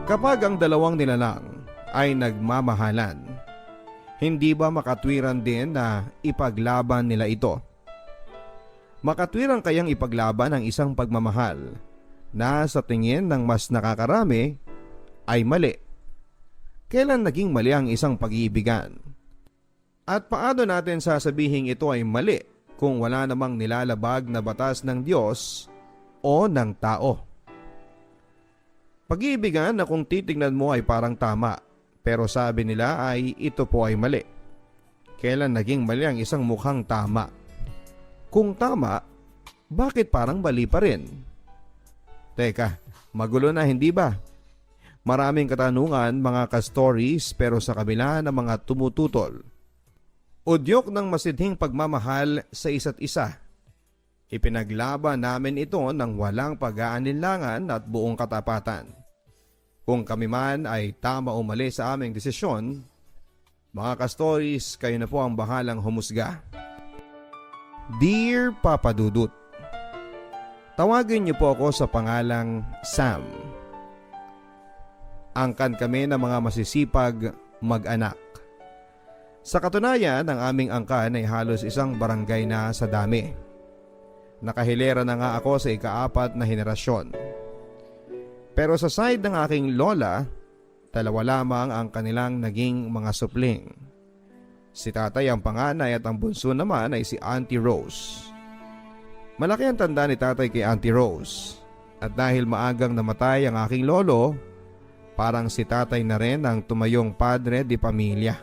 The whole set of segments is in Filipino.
Kapag ang dalawang nilalang ay nagmamahalan, hindi ba makatwiran din na ipaglaban nila ito? Makatwiran kayang ipaglaban ang isang pagmamahal na sa tingin ng mas nakakarami ay mali? Kailan naging mali ang isang pag-iibigan? At paano natin sasabihing ito ay mali kung wala namang nilalabag na batas ng Diyos o ng tao? Pag-iibigan na kung titignan mo ay parang tama, pero sabi nila ay ito po ay mali. Kailan naging mali ang isang mukhang tama? Kung tama, bakit parang mali pa rin? Teka, magulo na hindi ba? Maraming katanungan mga ka-stories pero sa kabila ng mga tumututol. Udyok ng masidhing pagmamahal sa isa't isa. Ipinaglaban namin ito ng walang pag-aalinlangan at buong katapatan. Kung kami man ay tama o mali sa aming desisyon, mga ka-stories, kayo na po ang bahalang humusga. Dear Papa Dudut, tawagin niyo po ako sa pangalang Sam. Angkan kami ng mga masisipag mag-anak. Sa katunayan, ang aming angkan ay halos isang barangay na sa dami. Nakahilera na nga ako sa ika-4 na henerasyon. Pero sa side ng aking lola, dalawa lamang ang kanilang naging mga supling. Si tatay ang panganay at ang bunso naman ay si Auntie Rose. Malaki ang tanda ni tatay kay Auntie Rose. At dahil maagang namatay ang aking lolo, parang si tatay na rin ang tumayong padre di pamilya.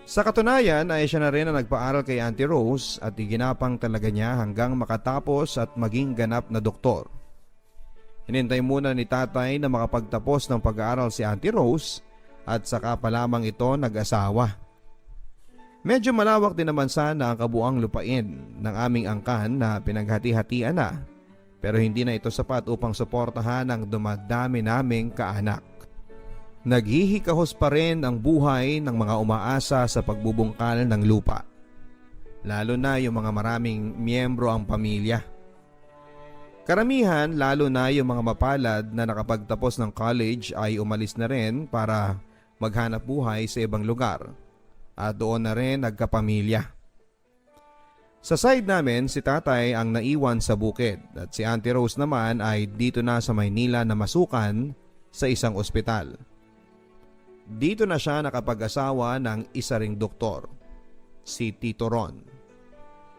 Sa katunayan ay siya na rin ang nagpaaral kay Auntie Rose at iginapang talaga niya hanggang makatapos at maging ganap na doktor. Hinintay muna ni tatay na makapagtapos ng pag-aaral si Auntie Rose at saka pa lamang ito nag-asawa. Medyo malawak din naman sana ang kabuang lupain ng aming angkan na pinaghati-hatian na, pero hindi na ito sapat upang suportahan ang dumadami naming kaanak. Naghihikahos pa rin ang buhay ng mga umaasa sa pagbubungkal ng lupa, lalo na yung mga maraming miyembro ang pamilya. Karamihan, lalo na yung mga mapalad na nakapagtapos ng college ay umalis na rin para maghanap buhay sa ibang lugar at doon na rin nagkapamilya. Sa side namin, si tatay ang naiwan sa bukid at si Auntie Rose naman ay dito na sa Maynila na masukan sa isang ospital. Dito na siya nakapag-asawa ng isa ring doktor, si Tito Ron.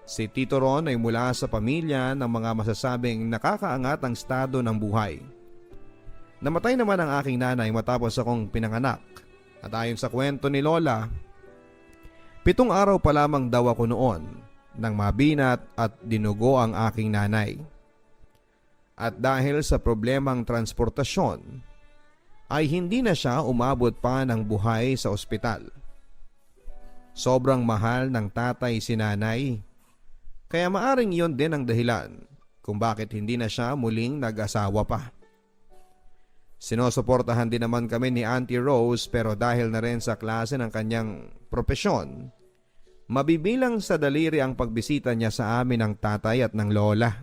Si Tito Ron ay mula sa pamilya ng mga masasabing nakakaangat ang estado ng buhay. Namatay naman ang aking nanay matapos akong pinanganak at ayon sa kwento ni Lola, 7 araw pa lamang daw ako noon nang mabinat at dinugo ang aking nanay. At dahil sa problemang transportasyon, ay hindi na siya umabot pa ng buhay sa ospital. Sobrang mahal ng tatay si nanay, kaya maaring yon din ang dahilan kung bakit hindi na siya muling nag-asawa pa. Sinusuportahan din naman kami ni Auntie Rose pero dahil na rin sa klase ng kanyang propesyon, mabibilang sa daliri ang pagbisita niya sa amin ng tatay at ng lola.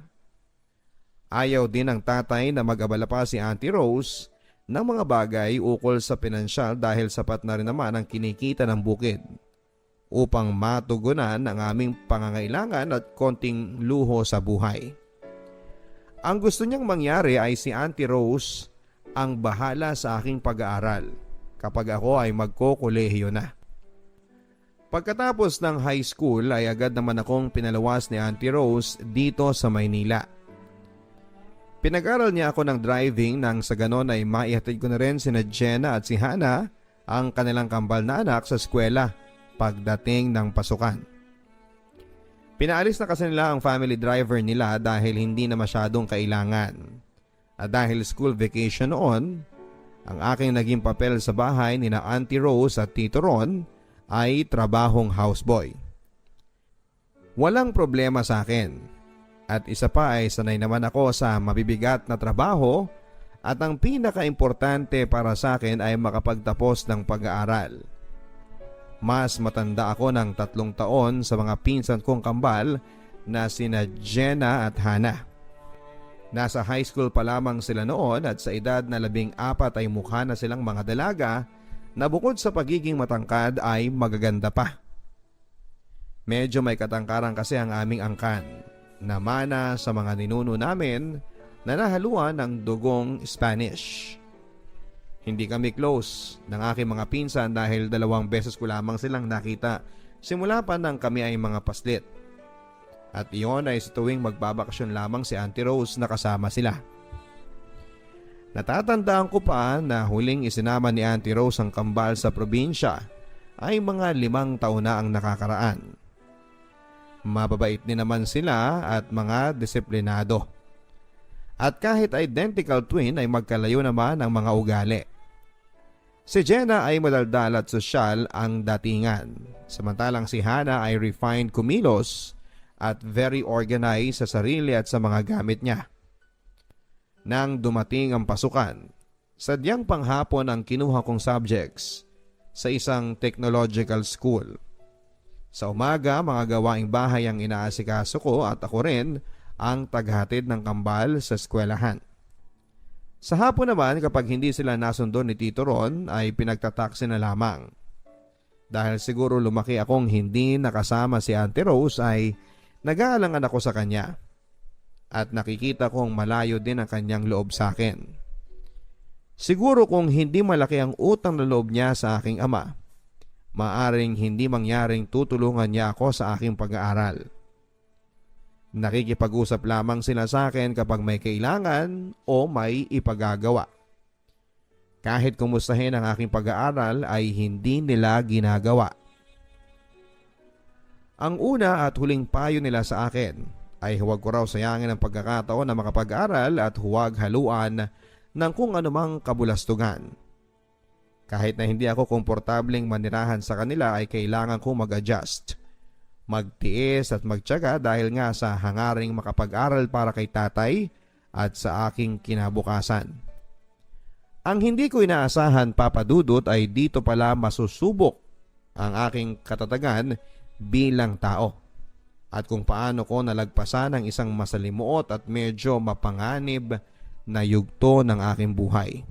Ayaw din ng tatay na mag-abala pa si Auntie Rose ng mga bagay ukol sa pinansyal dahil sapat na rin naman ang kinikita ng bukid upang matugunan ang aming pangangailangan at konting luho sa buhay. Ang gusto niyang mangyari ay si Auntie Rose ang bahala sa aking pag-aaral kapag ako ay magkokolehiyo na. Pagkatapos ng high school ay agad naman akong pinalawas ni Auntie Rose dito sa Maynila. Pinag-aral niya ako ng driving nang sa ganon ay maihatid ko na rin sina Jenna at si Hannah, ang kanilang kambal na anak, sa eskwela pagdating ng pasukan. Pinaalis na kasi nila ang family driver nila dahil hindi na masyadong kailangan. At dahil school vacation noon, ang aking naging papel sa bahay ni na Auntie Rose at Tito Ron ay trabahong houseboy. Walang problema sa akin. At isa pa ay sanay naman ako sa mabibigat na trabaho at ang pinaka-importante para sa akin ay makapagtapos ng pag-aaral. Mas matanda ako ng 3 taon sa mga pinsan kong kambal na sina Jenna at Hannah. Nasa high school pa lamang sila noon at sa edad na 14 ay mukha na silang mga dalaga na bukod sa pagiging matangkad ay magaganda pa. Medyo may katangkaran kasi ang aming angkan na mana sa mga ninuno namin na nahaluan ng dugong Spanish. Hindi kami close ng aking mga pinsan dahil 2 beses ko lamang silang nakita simula pa nang kami ay mga paslit. At iyon ay sa tuwing magbabakasyon lamang si Auntie Rose na kasama sila. Natatandaan ko pa na huling isinama ni Auntie Rose ang kambal sa probinsya ay mga 5 taon na ang nakakaraan. Mababait din naman sila at mga disiplinado. At kahit identical twin ay magkalayo naman ang mga ugali. Si Jenna ay madaldal at sosyal ang datingan, samantalang si Hannah ay refined kumilos at very organized sa sarili at sa mga gamit niya. Nang dumating ang pasukan, sadyang panghapon ang kinuha kong subjects sa isang technological school. Sa umaga, mga gawaing bahay ang inaasikaso ko at ako rin ang taghatid ng kambal sa eskwelahan. Sa hapon naman, kapag hindi sila nasundo ni Tito Ron ay pinagtataksi na lamang. Dahil siguro lumaki akong hindi nakasama si Auntie Rose ay nag-aalangan ako sa kanya. At nakikita kong malayo din ang kanyang loob sa akin. Siguro kung hindi malaki ang utang na loob niya sa aking ama, maaring hindi mangyaring tutulungan niya ako sa aking pag-aaral. Nakikipag-usap lamang sila sa akin kapag may kailangan o may ipagagawa. Kahit kumustahin ang aking pag-aaral ay hindi nila ginagawa. Ang una at huling payo nila sa akin ay huwag ko raw sayangin ang pagkakataon na makapag-aral at huwag haluan ng kung anumang kabulastugan. Kahit na hindi ako komportableng manirahan sa kanila ay kailangan kong mag-adjust, magtiis at magtiyaga dahil nga sa hangaring makapag-aral para kay tatay at sa aking kinabukasan. Ang hindi ko inaasahan, Papa Dudut, ay dito pala masusubok ang aking katatagan bilang tao at kung paano ko nalagpasan ang isang masalimuot at medyo mapanganib na yugto ng aking buhay.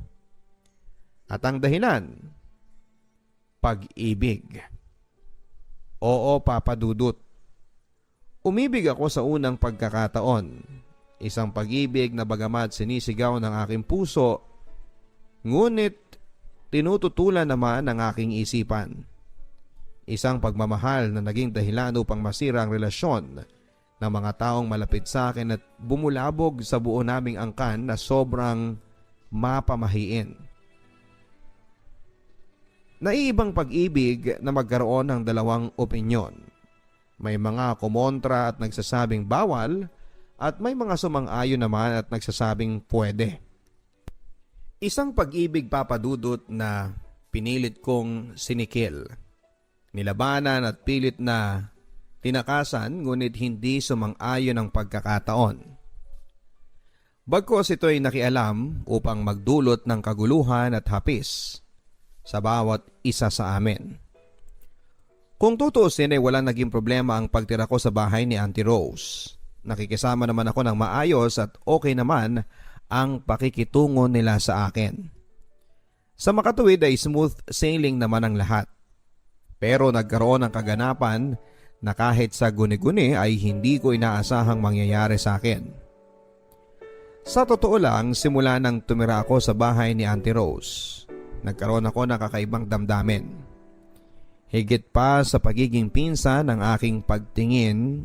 At ang dahilan, pag-ibig. Oo, Papa Dudut. Umibig ako sa unang pagkakataon. Isang pag-ibig na bagamat sinisigaw ng aking puso, ngunit tinututulan naman ng aking isipan. Isang pagmamahal na naging dahilan upang masira ang relasyon ng mga taong malapit sa akin at bumulabog sa buo naming angkan na sobrang mapamahiin. Naiibang pag-ibig na magkaroon ng 2 opinyon. May mga kumontra at nagsasabing bawal at may mga sumang-ayon naman at nagsasabing pwede. Isang pag-ibig, Papa Dudut, na pinilit kong sinikil. Nilabanan at pilit na tinakasan ngunit hindi sumang-ayon ang pagkakataon. Bagkos ito'y nakialam upang magdulot ng kaguluhan at hapis sa bawat isa sa amin. Kung tutuusin ay walang naging problema ang pagtira ko sa bahay ni Auntie Rose. Nakikisama naman ako ng maayos at okay naman ang pakikitungo nila sa akin. Sa makatuwid ay smooth sailing naman ang lahat. Pero nagkaroon ng kaganapan na kahit sa guni-guni ay hindi ko inaasahang mangyayari sa akin. Sa totoo lang, simula nang tumira ako sa bahay ni Auntie Rose, nagkaroon ako ng kakaibang damdamin. Higit pa sa pagiging pinsan ng aking pagtingin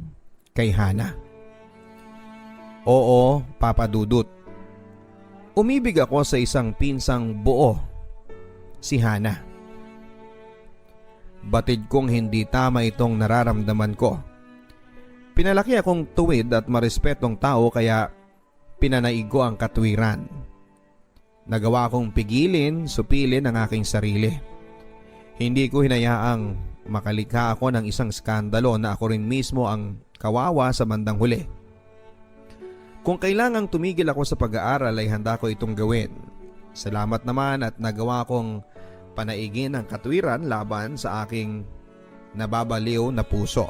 kay Hannah. Oo, Papa Dudut. Umibig ako sa isang pinsang buo, si Hannah. Batid kong hindi tama itong nararamdaman ko. Pinalaki akong tuwid at marespetong tao kaya pinanaig ko ang katwiran. Nagawa kong pigilin, supilin ang aking sarili. Hindi ko hinayaang makalikha ako ng isang skandalo na ako rin mismo ang kawawa sa bandang huli. Kung kailangang tumigil ako sa pag-aaral ay handa ko itong gawin. Salamat naman at nagawa kong panaigin ang katwiran laban sa aking nababaliw na puso.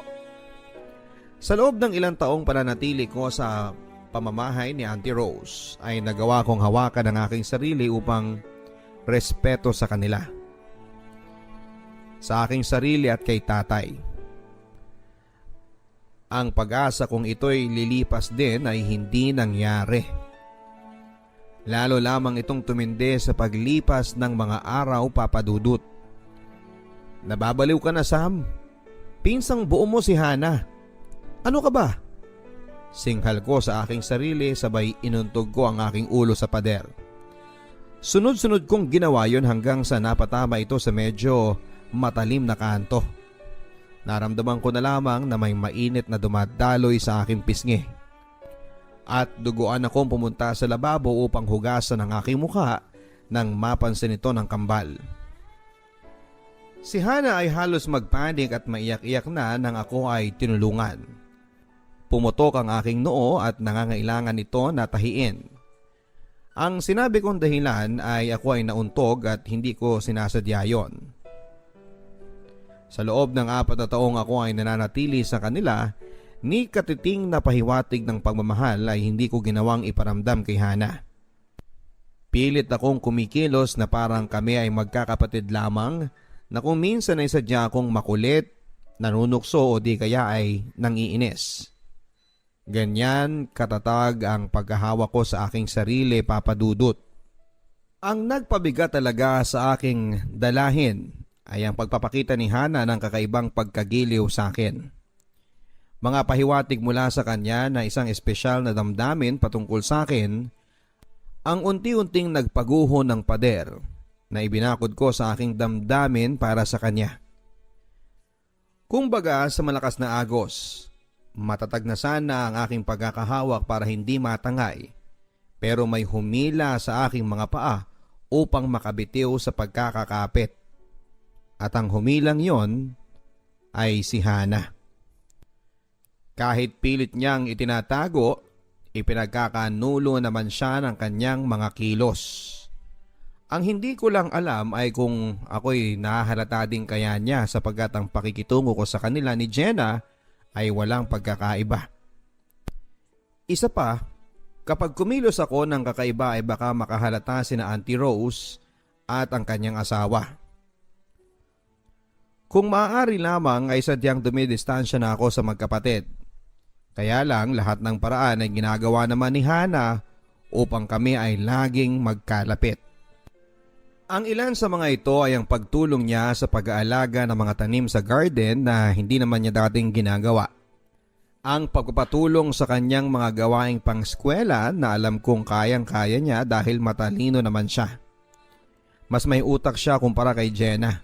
Sa loob ng ilang taong pananatili ko sa pamamahay ni Auntie Rose ay nagawa kong hawakan ang aking sarili upang respeto sa kanila. Sa aking sarili at kay tatay. Ang pag-asa kong ito'y lilipas din ay hindi nangyari. Lalo lamang itong tumindi sa paglipas ng mga araw, Papa Dudut. Nababaliw ka na, Sam. Pinsang buo mo si Hana. Ano ka ba? Singhal ko sa aking sarili sabay inuntog ko ang aking ulo sa pader. Sunod-sunod kong ginawa yon hanggang sa napatama ito sa medyo matalim na kanto. Naramdaman ko na lamang na may mainit na dumadaloy sa aking pisngi. At duguan akong pumunta sa lababo upang hugasan ang aking mukha nang mapansin ito ng kambal. Si Hana ay halos magpanik at maiyak-iyak na nang ako ay tinulungan. Pumutok ang aking noo at nangangailangan ito na tahiin. Ang sinabi kong dahilan ay ako ay nauntog at hindi ko sinasadya yon. Sa loob ng 4 na taong ako ay nananatili sa kanila, ni katiting na pahiwatig ng pagmamahal ay hindi ko ginawang iparamdam kay Hana. Pilit akong kumikilos na parang kami ay magkakapatid lamang na kung minsan ay sadya akong makulit, nanunukso o di kaya ay nangiinis. Ganyan katatag ang pagkahawak ko sa aking sarili, Papa Dudut. Ang nagpabigat talaga sa aking dalahin ay ang pagpapakita ni Hana ng kakaibang pagkagiliw sa akin. Mga pahiwatig mula sa kanya na isang espesyal na damdamin patungkol sa akin, ang unti-unting nagpaguho ng pader na ibinakod ko sa aking damdamin para sa kanya. Kumbaga sa malakas na agos, matatag na sana ang aking pagkakahawak para hindi matangay, pero may humila sa aking mga paa upang makabitiw sa pagkakakapit. At ang humilang yon ay si Hana. Kahit pilit niyang itinatago, ipinagkakanulo naman siya ng kanyang mga kilos. Ang hindi ko lang alam ay kung ako'y nahahalata din kaya niya sapagkat ang pakikitungo ko sa kanila ni Jenna ay walang pagkakaiba. Isa pa, kapag kumilos ako ng kakaiba ay baka makahalata sina Auntie Rose at ang kanyang asawa. Kung maaari lamang ay sadyang dumidistansya na ako sa magkapatid. Kaya lang lahat ng paraan ay ginagawa naman ni Hana upang kami ay laging magkalapit. Ang ilan sa mga ito ay ang pagtulong niya sa pag-aalaga ng mga tanim sa garden na hindi naman niya dating ginagawa. Ang pagpapatulong sa kanyang mga gawaing pang-eskwela na alam kong kayang-kaya niya dahil matalino naman siya. Mas may utak siya kumpara kay Jenna.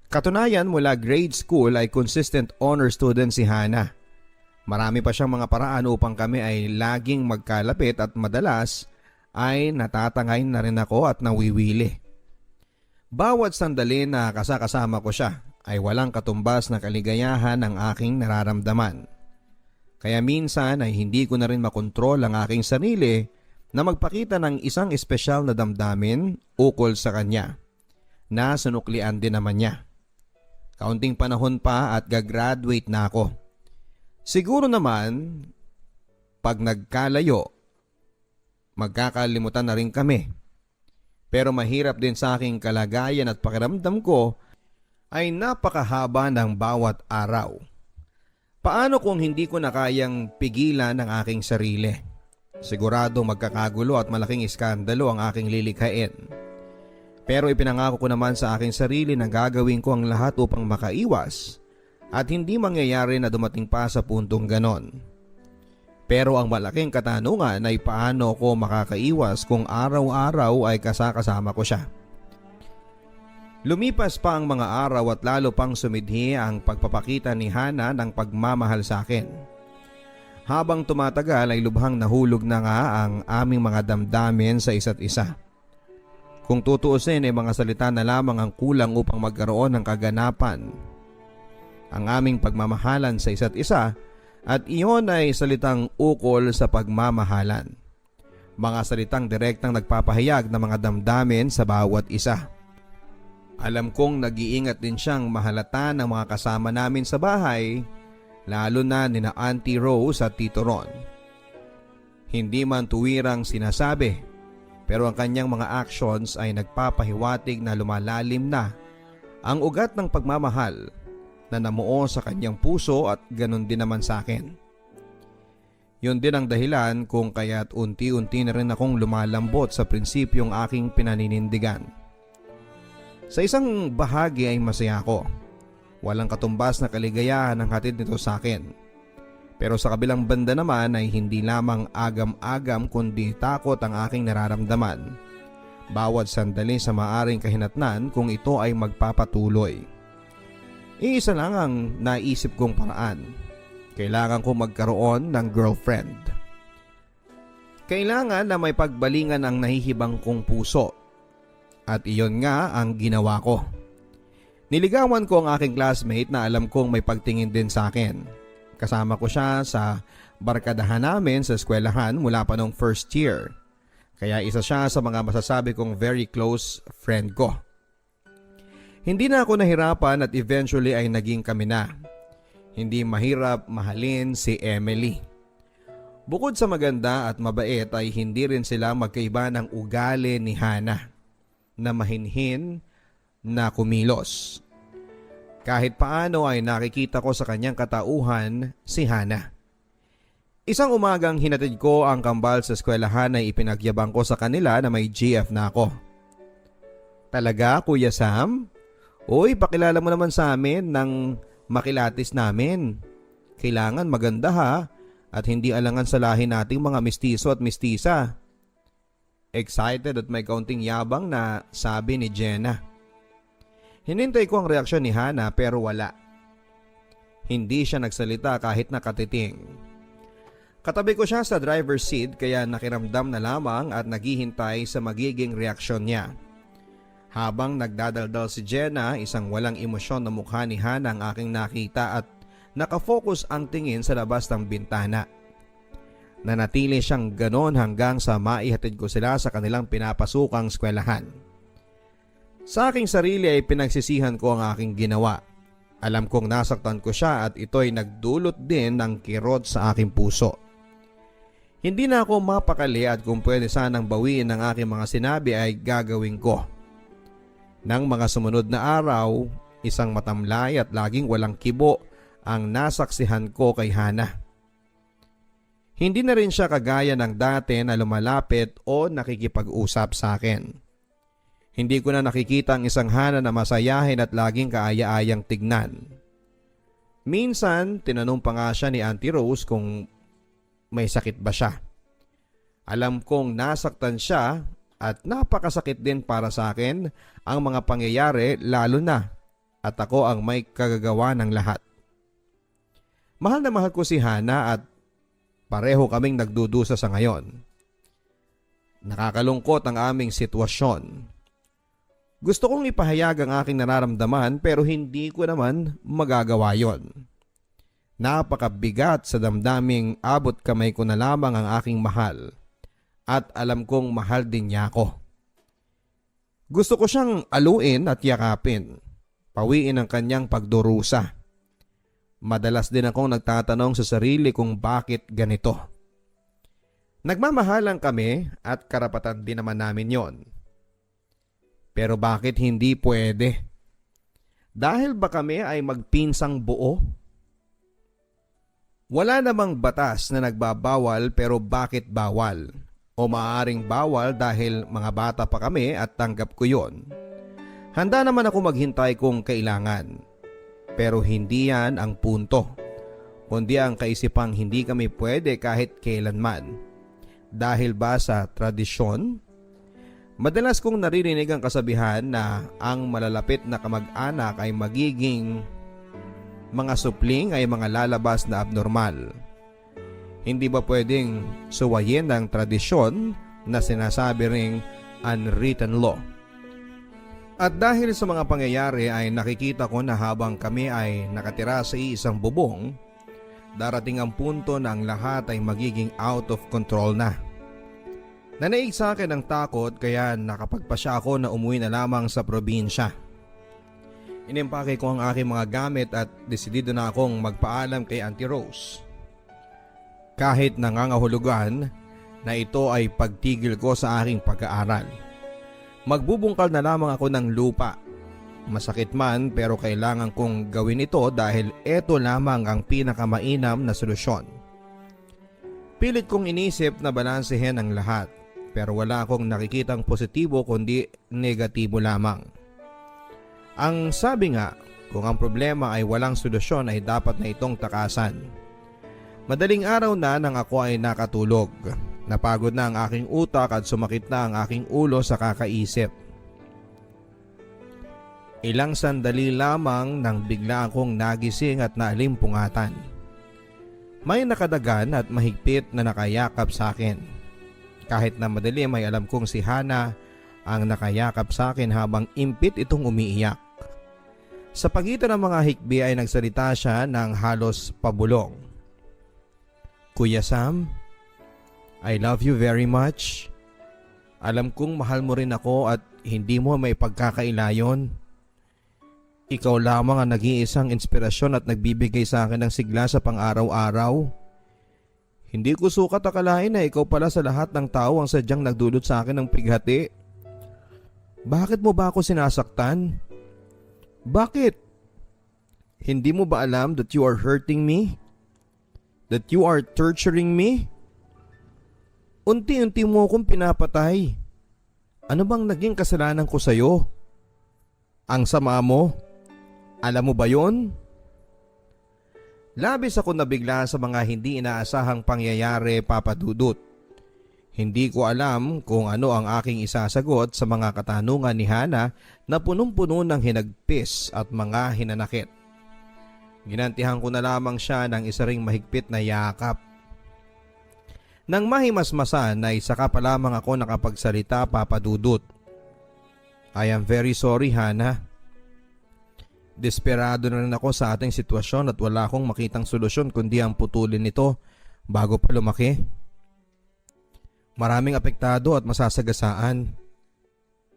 Katunayan mula grade school ay consistent honor student si Hana. Marami pa siyang mga paraan upang kami ay laging magkalapit at madalas ay natatangay na rin ako at nawiwili. Bawat sandali na kasakasama ko siya ay walang katumbas na kaligayahan ang aking nararamdaman. Kaya minsan ay hindi ko na rin makontrol ang aking sarili na magpakita ng isang espesyal na damdamin ukol sa kanya na sunuklian din naman niya. Kaunting panahon pa at gagraduate na ako. Siguro naman, pag nagkalayo, magkakalimutan na rin kami. Pero mahirap din sa aking kalagayan at pakiramdam ko ay napakahaba ng bawat araw. Paano kung hindi ko na kayang pigilan ang aking sarili? Sigurado magkakagulo at malaking iskandalo ang aking lilikhain. Pero ipinangako ko naman sa aking sarili na gagawin ko ang lahat upang makaiwas at hindi mangyayari na dumating pa sa puntong ganon. Pero ang malaking katanungan ay paano ko makakaiwas kung araw-araw ay kasakasama ko siya. Lumipas pa ang mga araw at lalo pang sumidhi ang pagpapakita ni Hana ng pagmamahal sa akin. Habang tumatagal ay lubhang nahulog na nga ang aming mga damdamin sa isa't isa. Kung tutuusin ay mga salita na lamang ang kulang upang magkaroon ng kaganapan. Ang aming pagmamahalan sa isa't isa at iyon ay salitang ukol sa pagmamahalan. Mga salitang direktang nagpapahayag ng mga damdamin sa bawat isa. Alam kong nag-iingat din siyang mahalata ng mga kasama namin sa bahay, lalo na nina Auntie Rose at Tito Ron. Hindi man tuwirang sinasabi, pero ang kanyang mga actions ay nagpapahiwatig na lumalalim na ang ugat ng pagmamahal na namuo sa kanyang puso at ganun din naman sa akin. Yun din ang dahilan kung kaya't unti-unti na rin akong lumalambot sa prinsipyong aking pinaninindigan. Sa isang bahagi ay masaya ako. Walang katumbas na kaligayahan ang hatid nito sa akin. Pero sa kabilang banda naman ay hindi lamang agam-agam kundi takot ang aking nararamdaman. Bawat sandali sa maaring kahinatnan kung ito ay magpapatuloy. Iisa lang ang naisip kong paraan. Kailangan ko magkaroon ng girlfriend. Kailangan na may pagbalingan ang nahihibang kong puso. At iyon nga ang ginawa ko. Niligawan ko ang aking classmate na alam kong may pagtingin din sa akin. Kasama ko siya sa barkadahan namin sa eskwelahan mula pa nung first year. Kaya isa siya sa mga masasabi kong very close friend ko. Hindi na ako nahirapan at eventually ay naging kami na. Hindi mahirap mahalin si Emily. Bukod sa maganda at mabait ay hindi rin sila magkaiba ng ugali ni Hana na mahinhin na kumilos. Kahit paano ay nakikita ko sa kanyang katauhan si Hana. Isang umagang hinatid ko ang kambal sa eskwelahan ay ipinagyabang ko sa kanila na may GF na ako. Talaga, Kuya Sam? Uy, pakilala mo naman sa amin ng makilatis namin. Kailangan maganda ha at hindi alangan sa lahi nating mga mistiso at mistisa. Excited at may kaunting yabang na sabi ni Jenna. Hinintay ko ang reaksyon ni Hana pero wala. Hindi siya nagsalita kahit nakatiting. Katabi ko siya sa driver's seat kaya nakiramdam na lamang at naghihintay sa magiging reaksyon niya. Habang nagdadaldal si Jenna, isang walang emosyon na mukha ni Hana ang aking nakita at nakafocus ang tingin sa labas ng bintana. Nanatili siyang ganon hanggang sa maihatid ko sila sa kanilang pinapasukang eskwelahan. Sa aking sarili ay pinagsisihan ko ang aking ginawa. Alam kong nasaktan ko siya at ito'y nagdulot din ng kirot sa aking puso. Hindi na ako mapakali at kung pwede sanang bawiin ang aking mga sinabi ay gagawin ko. Nang mga sumunod na araw, isang matamlay at laging walang kibo ang nasaksihan ko kay Hana. Hindi na rin siya kagaya ng dati na lumalapit o nakikipag-usap sa akin. Hindi ko na nakikita ang isang Hana na masayahin at laging kaaya-ayang tignan. Minsan, tinanong pa nga siya ni Auntie Rose kung may sakit ba siya. Alam kong nasaktan siya at napakasakit din para sa akin ang mga pangyayari lalo na at ako ang may kagagawa ng lahat. Mahal na mahal ko si Hana at pareho kaming nagdudusa sa ngayon. Nakakalungkot ang aming sitwasyon. Gusto kong ipahayag ang aking nararamdaman pero hindi ko naman magagawa yon. Napakabigat sa damdaming abot kamay ko na lamang ang aking mahal. At alam kong mahal din niya ako. Gusto ko siyang aluin at yakapin. Pawiin ang kanyang pagdurusa. Madalas din akong nagtatanong sa sarili kung bakit ganito. Nagmamahalan kami at karapatan din naman namin yon. Pero bakit hindi pwede? Dahil ba kami ay magpinsang buo? Wala namang batas na nagbabawal pero bakit bawal? O maaaring bawal dahil mga bata pa kami at tanggap ko yon. Handa naman ako maghintay kung kailangan. Pero hindi yan ang punto. Kundi ang kaisipang hindi kami pwede kahit kailanman. Dahil ba sa tradisyon? Madalas kong naririnig ang kasabihan na ang malalapit na kamag-anak ay magiging mga supling ay mga lalabas na abnormal. Hindi ba pwedeng suwayin ng tradisyon na sinasabi ring unwritten law? At dahil sa mga pangyayari ay nakikita ko na habang kami ay nakatira sa isang bubong, darating ang punto na ang lahat ay magiging out of control na. Nanaig sa akin ang takot kaya nakapagpasya ako na umuwi na lamang sa probinsya. Inimpake ko ang aking mga gamit at desidido na akong magpaalam kay Auntie Rose. Kahit nangangahulugan, na ito ay pagtigil ko sa aking pag-aaral. Magbubungkal na lamang ako ng lupa. Masakit man pero kailangan kong gawin ito dahil ito lamang ang pinakamainam na solusyon. Pilit kong inisip na balansehin ang lahat pero wala akong nakikitang positibo kundi negatibo lamang. Ang sabi nga, kung ang problema ay walang solusyon ay dapat na itong takasan. Madaling araw na nang ako ay nakatulog. Napagod na ang aking utak at sumakit na ang aking ulo sa kakaisip. Ilang sandali lamang nang bigla akong nagising at naalimpungatan. May nakadagan at mahigpit na nakayakap sa akin. Kahit na madilim ay alam kong si Hana ang nakayakap sa akin habang impit itong umiiyak. Sa pagitan ng mga hikbi ay nagsalita siya ng halos pabulong. Kuya Sam, I love you very much. Alam kong mahal mo rin ako at hindi mo may pagkakailayon. Ikaw lamang ang nag-iisang inspirasyon at nagbibigay sa akin ng sigla sa pang-araw-araw. Hindi ko sukat akalain na ikaw pala sa lahat ng tao ang sadyang nagdulot sa akin ng pighati. Bakit mo ba ako sinasaktan? Bakit? Hindi mo ba alam that you are hurting me? That you are torturing me? Unti-unti mo akong pinapatay. Ano bang naging kasalanan ko sa'yo? Ang sama mo? Alam mo ba yon? Labis ako nabigla sa mga hindi inaasahang pangyayari, Papa Dudut. Hindi ko alam kung ano ang aking isasagot sa mga katanungan ni Hana na punong-puno ng hinagpis at mga hinanakit. Ginantihan ko na lamang siya ng isa ring mahigpit na yakap. Nang mahimasmasan ay saka pa lamang ako nakapagsalita, Papa Dudut. I am very sorry, Hana. Desperado na rin ako sa ating sitwasyon at wala akong makitang solusyon kundi ang putulin ito bago pa lumaki. Maraming apektado at masasagasaan.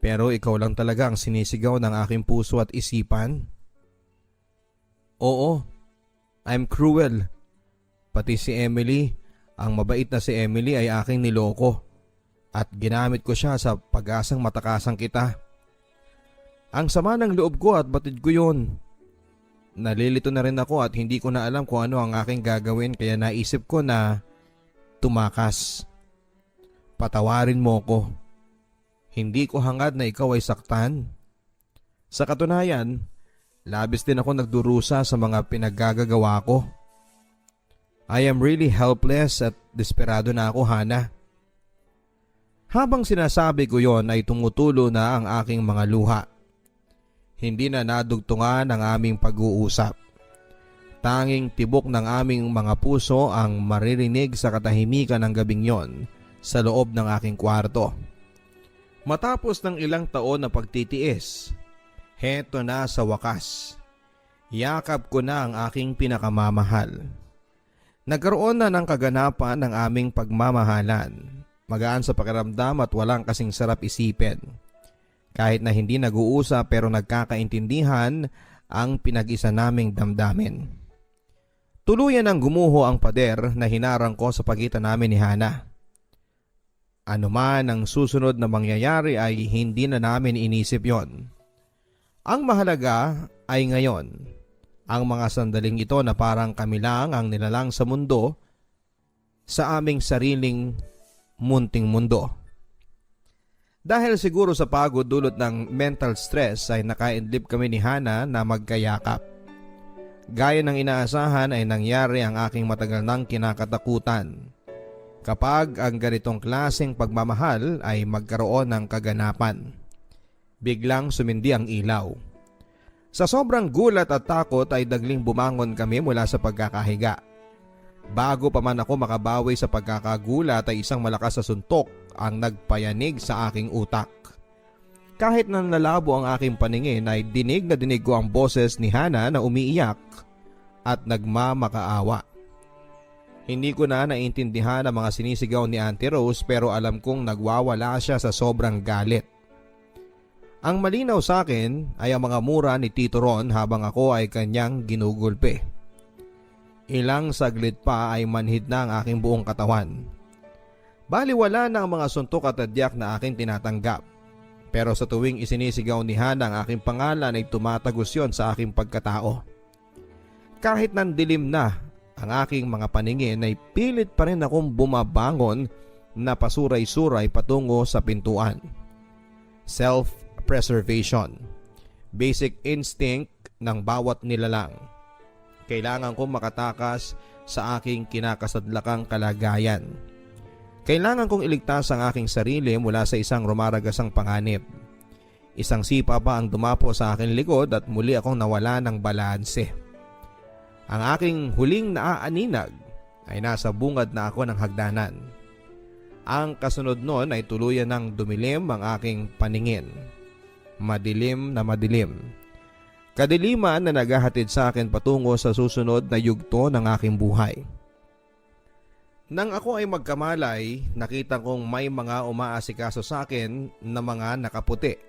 Pero ikaw lang talaga ang sinisigaw ng aking puso at isipan. Oo, I'm cruel. Pati si Emily, ang mabait na si Emily ay aking niloko at ginamit ko siya sa pag-asang matakasan kita. Ang sama ng loob ko at batid ko yun. Nalilito na rin ako at hindi ko na alam kung ano ang aking gagawin kaya naisip ko na tumakas. Patawarin mo ko. Hindi ko hangad na ikaw ay saktan. Sa katunayan, labis din ako nagdurusa sa mga pinaggagawa ko. I am really helpless at desperado na ako, Hana. Habang sinasabi ko yon ay tumutulo na ang aking mga luha. Hindi na nadugtungan ang aming pag-uusap. Tanging tibok ng aming mga puso ang maririnig sa katahimikan ng gabing yon sa loob ng aking kwarto. Matapos ng ilang taon na pagtitiis, heto na sa wakas. Yakap ko na ang aking pinakamamahal. Nagkaroon na ng kaganapan ng aming pagmamahalan. Magaan sa pakiramdam at walang kasing sarap isipin. Kahit na hindi nag-uusap pero nagkakaintindihan ang pinag-isa naming damdamin. Tuluyan ang gumuho ang pader na hinarang ko sa pagitan namin ni Hana. Ano man ang susunod na mangyayari ay hindi na namin inisip yon. Ang mahalaga ay ngayon. Ang mga sandaling ito na parang kami lang ang nilalang sa mundo sa aming sariling munting mundo. Dahil siguro sa pagod dulot ng mental stress ay nakaidlip kami ni Hana na magkayakap. Gaya ng inaasahan ay nangyari ang aking matagal nang kinakatakutan. Kapag ang ganitong klaseng pagmamahal ay magkaroon ng kaganapan. Biglang sumindi ang ilaw. Sa sobrang gulat at takot ay dagling bumangon kami mula sa pagkakahiga. Bago pa man ako makabawi sa pagkakagulat ay isang malakas na suntok ang nagpayanig sa aking utak. Kahit na nalabo ang aking paningin ay dinig na dinig ko ang boses ni Hana na umiiyak at nagmamakaawa. Hindi ko na naiintindihan ang mga sinisigaw ni Auntie Rose pero alam kong nagwawala siya sa sobrang galit. Ang malinaw sa akin ay ang mga mura ni Tito Ron habang ako ay kanyang ginugulpe. Ilang saglit pa ay manhid na ang aking buong katawan. Baliwala na ang mga suntok at tadyak na aking tinatanggap. Pero sa tuwing isinisigaw ni Hana ang aking pangalan ay tumatagos yon sa aking pagkatao. Kahit nandilim na ang aking mga paningin ay pilit pa rin akong bumabangon na pasuray-suray patungo sa pintuan. Self-preservation. Basic instinct ng bawat nilalang. Kailangan kong makatakas sa aking kinakasadlakang kalagayan. Kailangan kong iligtas ang aking sarili mula sa isang rumaragasang panganib. Isang sipa pa ang dumapo sa aking likod at muli akong nawala ng balanse. Ang aking huling naaaninag ay nasa bungad na ako ng hagdanan. Ang kasunod nun ay tuluyan ng dumilim ang aking paningin. Madilim na madilim. Kadiliman na naghahatid sa akin patungo sa susunod na yugto ng aking buhay. Nang ako ay magkamalay, nakita kong may mga umaasikaso sa akin na mga nakaputi.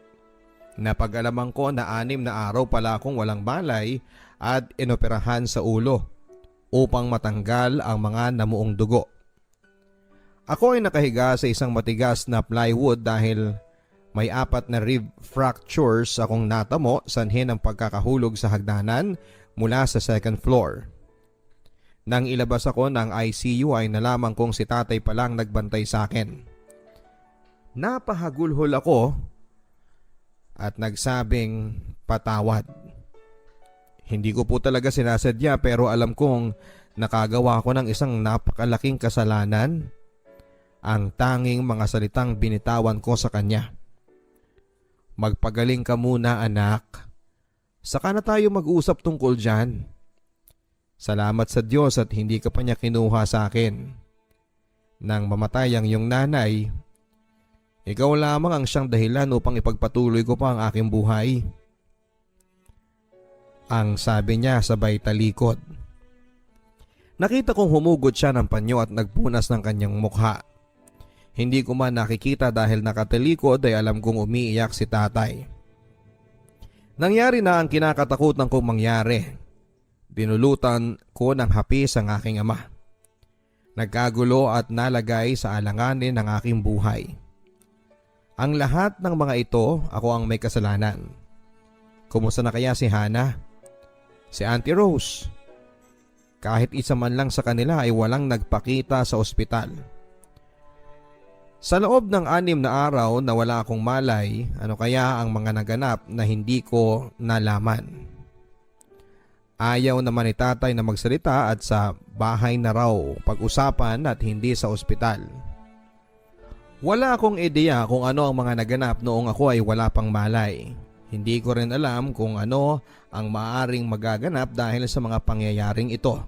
Napag-alaman ko na 6 na araw pala akong walang malay at inoperahan sa ulo upang matanggal ang mga namuong dugo. Ako ay nakahiga sa isang matigas na plywood dahil may 4 na rib fractures akong natamo sanhin ng pagkakahulog sa hagdanan mula sa 2nd floor. Nang ilabas ako ng ICU ay nalaman kong si tatay palang nagbantay sa akin. Napahagulhol ako at nagsabing patawad. Hindi ko po talaga sinasadya pero alam kong nakagawa ko ng isang napakalaking kasalanan. Ang tanging mga salitang binitawan ko sa kanya. Magpagaling ka muna anak. Saka na tayo mag-usap tungkol dyan. Salamat sa Diyos at hindi ka pa niya kinuha sa akin. Nang mamatay ang iyong nanay, ikaw lamang ang siyang dahilan upang ipagpatuloy ko pa ang aking buhay. Ang sabi niya sabay talikod. Nakita kong humugot siya ng panyo at nagpunas ng kanyang mukha. Hindi ko man nakikita dahil nakatalikod ay alam kong umiiyak si tatay. Nangyari na ang kinakatakutan kong mangyari. Dinulutan ko ng hapis ang aking ama. Nagkagulo at nalagay sa alanganin ng aking buhay. Ang lahat ng mga ito, ako ang may kasalanan. Kumusta na kaya si Hana? Si Auntie Rose? Kahit isa man lang sa kanila ay walang nagpakita sa ospital. Sa loob ng 6 na araw na wala akong malay, ano kaya ang mga naganap na hindi ko nalaman? Ayaw naman ni tatay na magsalita at sa bahay na raw pag-usapan at hindi sa ospital. Wala akong ideya kung ano ang mga naganap noong ako ay wala pang malay. Hindi ko rin alam kung ano ang maaaring magaganap dahil sa mga pangyayaring ito.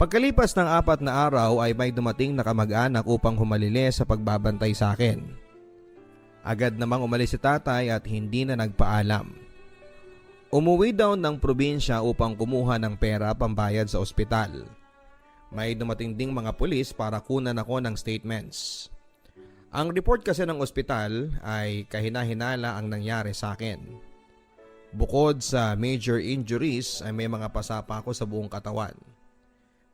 Pagkalipas ng 4 na araw ay may dumating na kamag-anak upang humalili sa pagbabantay sa akin. Agad namang umalis si tatay at hindi na nagpaalam. Umuwi daw ng probinsya upang kumuha ng pera pambayad sa ospital. May dumating ding mga pulis para kunan ako ng statements. Ang report kasi ng ospital ay kahina-hinala ang nangyari sa akin. Bukod sa major injuries ay may mga pasapa ako sa buong katawan.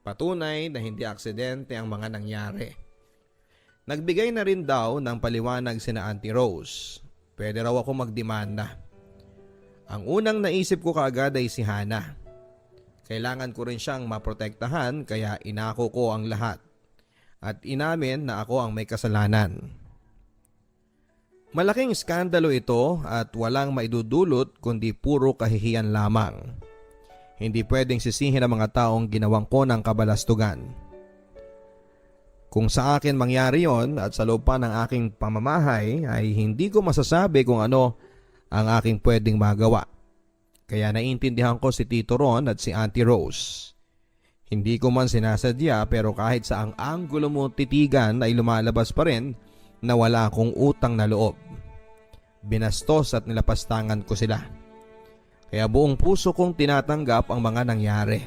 Patunay na hindi aksidente ang mga nangyari. Nagbigay na rin daw ng paliwanag sina Auntie Rose. Pwede raw ako magdemanda. Ang unang naisip ko kaagad ay si Hana. Kailangan ko rin siyang maprotektahan kaya inako ko ang lahat. At inamin na ako ang may kasalanan. Malaking skandalo ito at walang maidudulot kundi puro kahihiyan lamang. Hindi pwedeng sisihin ang mga taong ginawang ko ng kabalastugan. Kung sa akin mangyari yon at sa loob pa ng aking pamamahay ay hindi ko masasabi kung ano ang aking pwedeng magawa. Kaya naiintindihan ko si Tito Ron at si Auntie Rose. Hindi ko man sinasadya pero kahit sa ang anggulo mo titigan ay lumalabas pa rin na wala akong utang na loob. Binastos at nilapastangan ko sila. Kaya buong puso kong tinatanggap ang mga nangyari.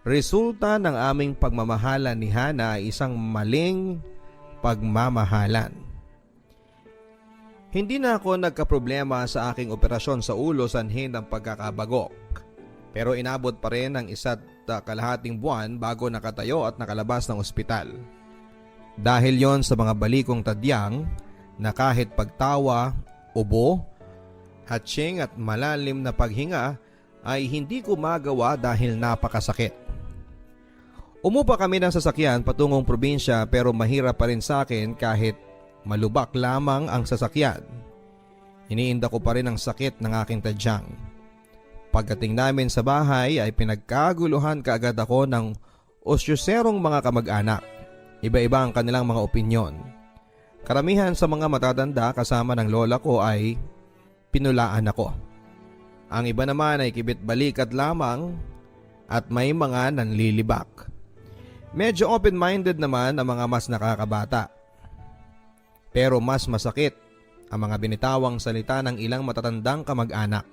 Resulta ng aming pagmamahalan ni Hana ay isang maling pagmamahalan. Hindi na ako nagkaproblema sa aking operasyon sa ulo sanhin ng pagkakabagok. Pero inabot pa rin ang 1.5 buwan bago nakatayo at nakalabas ng ospital. Dahil yon sa mga balikong tadyang na kahit pagtawa, ubo, hatching at malalim na paghinga ay hindi ko magawa dahil napakasakit. Umupa kami ng sasakyan patungong probinsya pero mahirap pa rin sa akin kahit malubak lamang ang sasakyan. Iniinda ko pa rin ang sakit ng aking tadyang. Pagdating namin sa bahay ay pinagkaguluhan kaagad ako ng osyoserong mga kamag-anak. Iba-iba ang kanilang mga opinyon. Karamihan sa mga matatanda kasama ng lola ko ay pinulaan ako. Ang iba naman ay kibit-balikat lamang at may mga nanlilibak. Medyo open-minded naman ang mga mas nakakabata. Pero mas masakit ang mga binitawang salita ng ilang matatandang kamag-anak.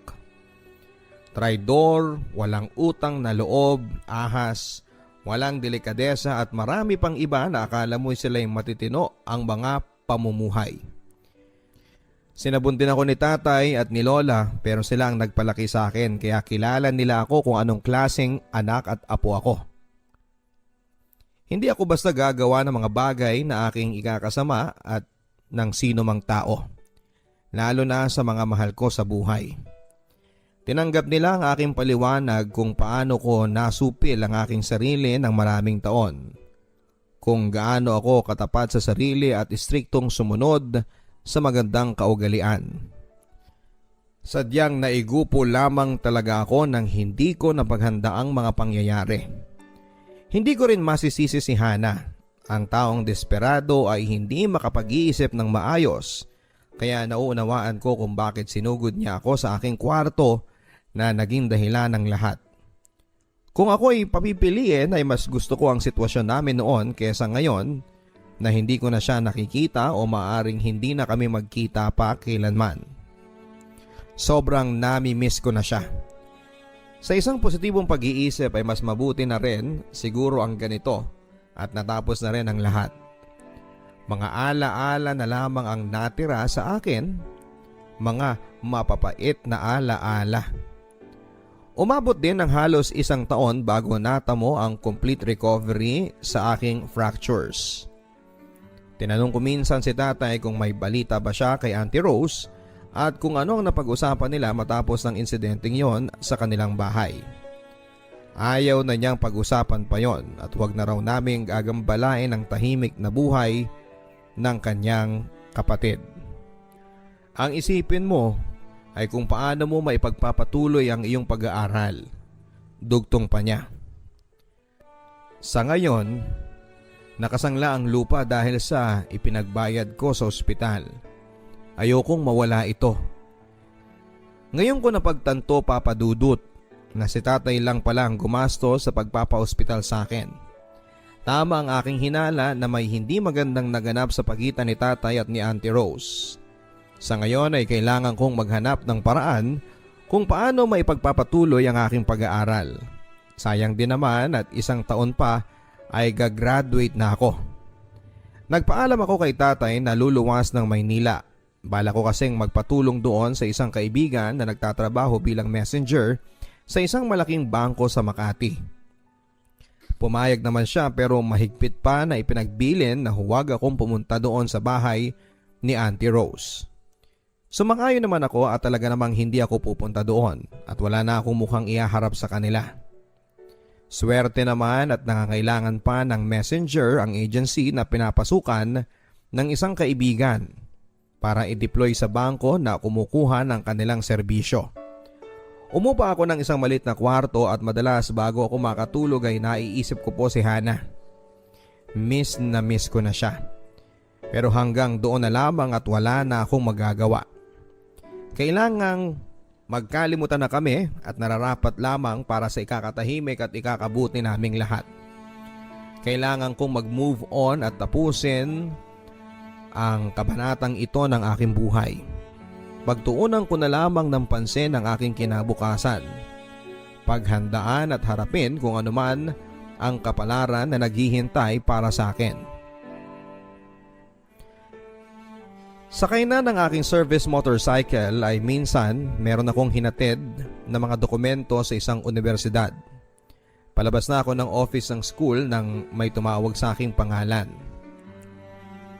Traidor, walang utang na loob, ahas, walang delikadesa at marami pang iba na akala mo sila'y matitino ang mga pamumuhay. Sinabuntin ako ni tatay at ni lola pero sila ang nagpalaki sa akin kaya kilala nila ako kung anong klaseng anak at apo ako. Hindi ako basta gagawa ng mga bagay na aking ikakasama at ng sino mang tao, lalo na sa mga mahal ko sa buhay. Tinanggap nila ang aking paliwanag kung paano ko nasupil ang aking sarili ng maraming taon, kung gaano ako katapat sa sarili at istriktong sumunod sa magandang kaugalian. Sadyang naigupo lamang talaga ako nang hindi ko napaghandaang mga pangyayari. Hindi ko rin masisisi si Hana. Ang taong desperado ay hindi makapag-iisip ng maayos, kaya nauunawaan ko kung bakit sinugod niya ako sa aking kwarto na naging dahilan ng lahat. Kung ako ay papipiliin ay mas gusto ko ang sitwasyon namin noon kaysa ngayon na hindi ko na siya nakikita o maaring hindi na kami magkita pa kailanman. Sobrang nami-miss ko na siya. Sa isang positibong pag-iisip ay mas mabuti na rin siguro ang ganito at natapos na rin ang lahat. Mga ala-ala na lamang ang natira sa akin, mga mapapait na ala-ala. Umabot din ng halos 1 taon bago natamo ang complete recovery sa aking fractures. Tinanong ko minsan si tatay kung may balita ba siya kay Auntie Rose at kung ano ang napag-usapan nila matapos ng insidenteng yon sa kanilang bahay. Ayaw na niyang pag-usapan pa yon at huwag na raw naming gagambalain ang tahimik na buhay ng kanyang kapatid. Ang isipin mo ay kung paano mo maipagpapatuloy ang iyong pag-aaral. Dugtong pa niya. Sa ngayon, nakasangla ang lupa dahil sa ipinagbayad ko sa ospital. Ayokong mawala ito. Ngayon ko napagtanto, Papa Dudut, na si tatay lang pala ang gumasto sa pagpapa-ospital sa akin. Tama ang aking hinala na may hindi magandang naganap sa pagitan ni tatay at ni Auntie Rose. Sa ngayon ay kailangan kong maghanap ng paraan kung paano maipagpapatuloy ang aking pag-aaral. Sayang din naman at 1 taon pa ay gagraduate na ako. Nagpaalam ako kay tatay na luluwas ng Maynila. Bala ko kasing magpatulong doon sa isang kaibigan na nagtatrabaho bilang messenger sa isang malaking bangko sa Makati. Pumayag naman siya pero mahigpit pa na ipinagbilin na huwag akong pumunta doon sa bahay ni Auntie Rose. Sumang-ayon naman ako at talaga namang hindi ako pupunta doon at wala na akong mukhang ihaharap sa kanila. Swerte naman at nangangailangan pa ng messenger ang agency na pinapasukan ng isang kaibigan para i-deploy sa bangko na kumukuha ng kanilang serbisyo. Umupa ako ng isang maliit na kwarto at madalas bago ako makatulog ay naiisip ko po si Hana. Miss na miss ko na siya. Pero hanggang doon na lamang at wala na akong magagawa. Kailangang magkalimutan na kami at nararapat lamang para sa ikakatahimik at ikakabuti naming lahat. Kailangan kong mag-move on at tapusin ang kabanatang ito ng aking buhay. Pagtuunan ko na lamang ng pansin ang aking kinabukasan. Paghandaan at harapin kung anuman ang kapalaran na naghihintay para sa akin. Sakay na ng aking service motorcycle ay minsan meron akong hinatid na mga dokumento sa isang universidad. Palabas na ako ng office ng school nang may tumawag sa aking pangalan.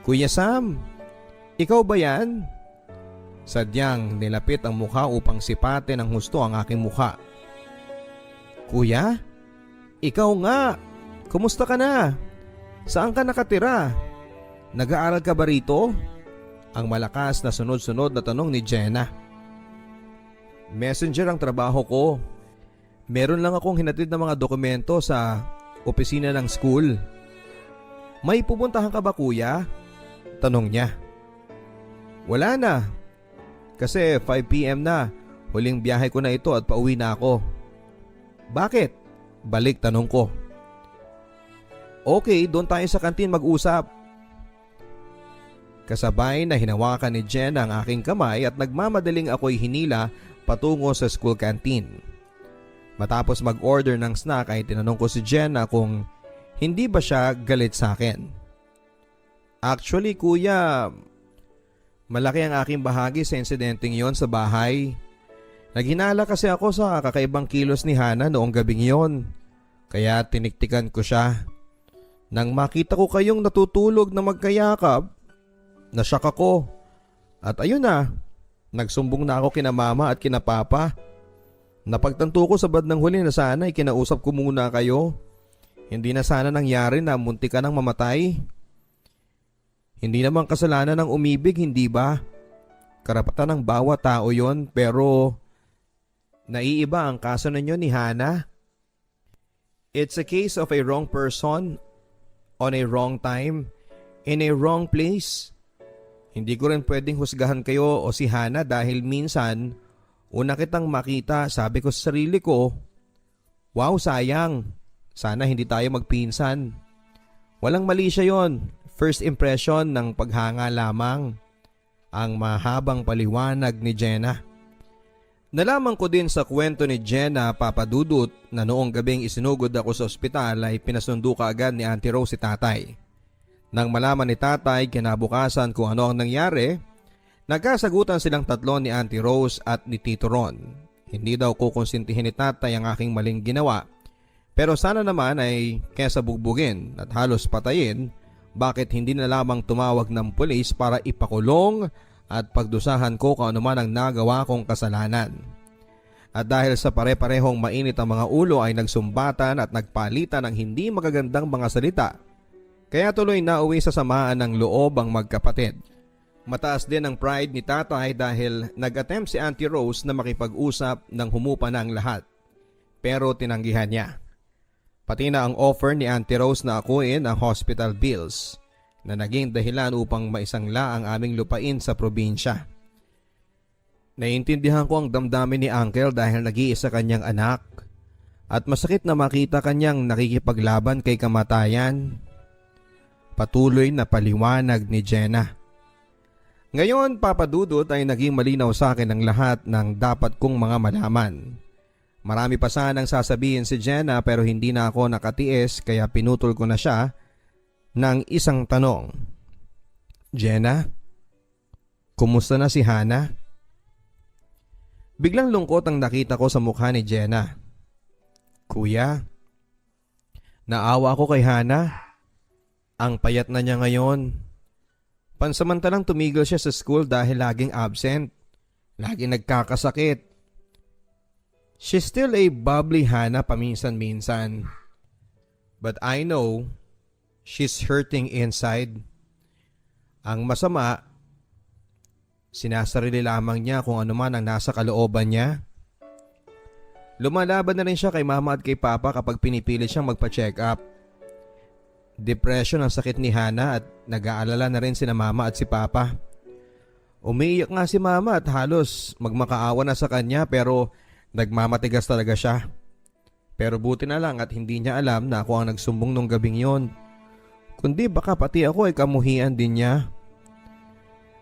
Kuya Sam, ikaw ba yan? Sadyang nilapit ang mukha upang sipatin ng husto ang aking mukha. Kuya? Ikaw nga. Kumusta ka na? Saan ka nakatira? Nag-aaral ka ba rito? Ang malakas na sunod-sunod na tanong ni Jenna. Messenger ang trabaho ko. Meron lang akong hinatid na mga dokumento sa opisina ng school. May pupuntahan ka ba kuya? Tanong niya. Wala na. Kasi 5 PM na. Huling biyahe ko na ito at pauwi na ako. Bakit? Balik tanong ko. Okay, doon tayo sa kantin mag-usap. Kasabay na hinawakan ni Jen ang aking kamay at nagmamadaling ako'y hinila patungo sa school canteen. Matapos mag-order ng snack ay tinanong ko si Jenna kung hindi ba siya galit sa akin. Actually kuya, malaki ang aking bahagi sa insidenteng yon sa bahay. Naghinala kasi ako sa kakaibang kilos ni Hana noong gabing yon. Kaya tiniktikan ko siya. Nang makita ko kayong natutulog na magkayakap, nasyak ako. At ayun na, nagsumbong na ako kina mama at kina papa. Napagtanto ko sa bandang huli na sana ay kinausap ko muna kayo. Hindi na sana nangyari na munti ka nang mamatay. Hindi naman kasalanan ng umibig, hindi ba? Karapatan ng bawat tao yon, pero naiiba ang kaso ninyo ni Hana. It's a case of a wrong person on a wrong time in a wrong place. Hindi ko rin pwedeng husgahan kayo o si Hana dahil minsan una kitang makita, sabi ko sa sarili ko, wow sayang, sana hindi tayo magpinsan. Walang mali siya yon, first impression ng paghanga lamang. Ang mahabang paliwanag ni Jenna. Nalaman ko din sa kwento ni Jenna papadudot na noong gabing isinugod ako sa ospital ay pinasundo kaagad ni Auntie Rose si tatay. Nang malaman ni tatay kinabukasan kung ano ang nangyari, nagkasagutan silang tatlo ni Auntie Rose at ni Tito Ron. Hindi daw kukonsintihin ni tatay ang aking maling ginawa, pero sana naman ay kesa bugbugin at halos patayin, bakit hindi na lamang tumawag ng pulis para ipakulong at pagdusahan ko kung ano man ang nagawa kong kasalanan. At dahil sa pare-parehong mainit ang mga ulo ay nagsumbatan at nagpalitan ng hindi magagandang mga salita. Kaya tuloy nauwi sa samaan ng loob ang magkapatid. Mataas din ang pride ni tatay dahil nag-attempt si Auntie Rose na makipag-usap nang humupa na ang lahat. Pero tinanggihan niya. Pati na ang offer ni Auntie Rose na akuin ang hospital bills na naging dahilan upang maisangla ang aming lupain sa probinsya. Naiintindihan ko ang damdamin ni Uncle dahil nag-iisa kanyang anak at masakit na makita kanyang nakikipaglaban kay kamatayan. Patuloy na paliwanag ni Jenna. Ngayon papadudot ay naging malinaw sa akin ang lahat ng dapat kong mga malaman. Marami pa sanang sasabihin si Jenna pero hindi na ako nakatiis kaya pinutol ko na siya ng isang tanong. Jenna, kumusta na si Hana? Biglang lungkot ang nakita ko sa mukha ni Jenna. Kuya, naawa ako kay Hana. Ang payat na niya ngayon. Pansamantalang tumigil siya sa school dahil laging absent. Laging nagkakasakit. She's still a bubbly Hana paminsan-minsan. But I know she's hurting inside. Ang masama, sinasarili lamang niya kung ano man ang nasa kalooban niya. Lumalaban na rin siya kay mama at kay papa kapag pinipilit siyang magpa-check up. Depression ang sakit ni Hana at nag-aalala na rin sina mama at si papa. Umiiyak nga si mama at halos magmakaawa na sa kanya pero nagmamatigas talaga siya. Pero buti na lang at hindi niya alam na ako ang nagsumbong nung gabing yon. Kundi baka pati ako ay kamuhian din niya.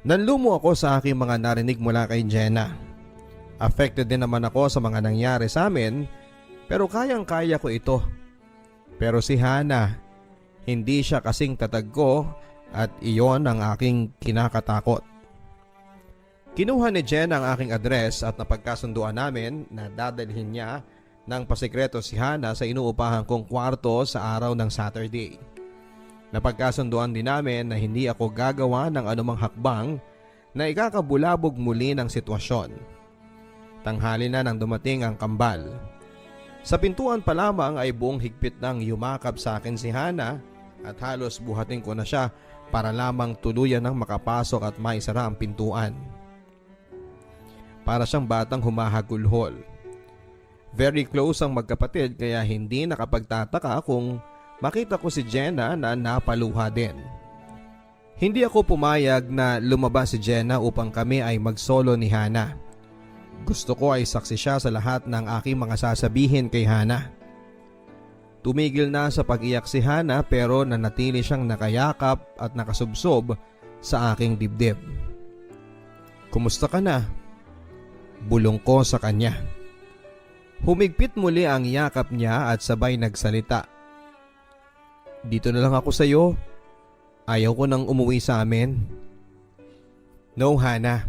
Nanlumo ako sa aking mga narinig mula kay Jenna. Affected din naman ako sa mga nangyari sa amin pero kayang-kaya ko ito. Pero si Hana, hindi siya kasing tatag ko at iyon ang aking kinakatakot. Kinuha ni Jen ang aking address at napagkasunduan namin na dadalhin niya ng pasikreto si Hana sa inuupahan kong kwarto sa araw ng Saturday. Napagkasunduan din namin na hindi ako gagawa ng anumang hakbang na ikakabulabog muli ng sitwasyon. Tanghali na nang dumating ang kambal. Sa pintuan pa lamang ay buong higpit nang yumakap sa akin si Hana at halos buhatin ko na siya para lamang tuluyan ng makapasok at maisara ang pintuan. Para siyang batang humahagulhol. Very close ang magkapatid kaya hindi nakapagtataka kung makita ko si Jenna na napaluha din. Hindi ako pumayag na lumabas si Jenna upang kami ay magsolo ni Hana. Gusto ko ay saksi siya sa lahat ng aking mga sasabihin kay Hana. Tumigil na sa pag-iyak si Hana pero nanatili siyang nakayakap at nakasubsob sa aking dibdib. "Kumusta ka na?" Bulong ko sa kanya. Humigpit muli ang yakap niya at sabay nagsalita. "Dito na lang ako sa iyo. Ayaw ko nang umuwi sa amin." "No, Hana.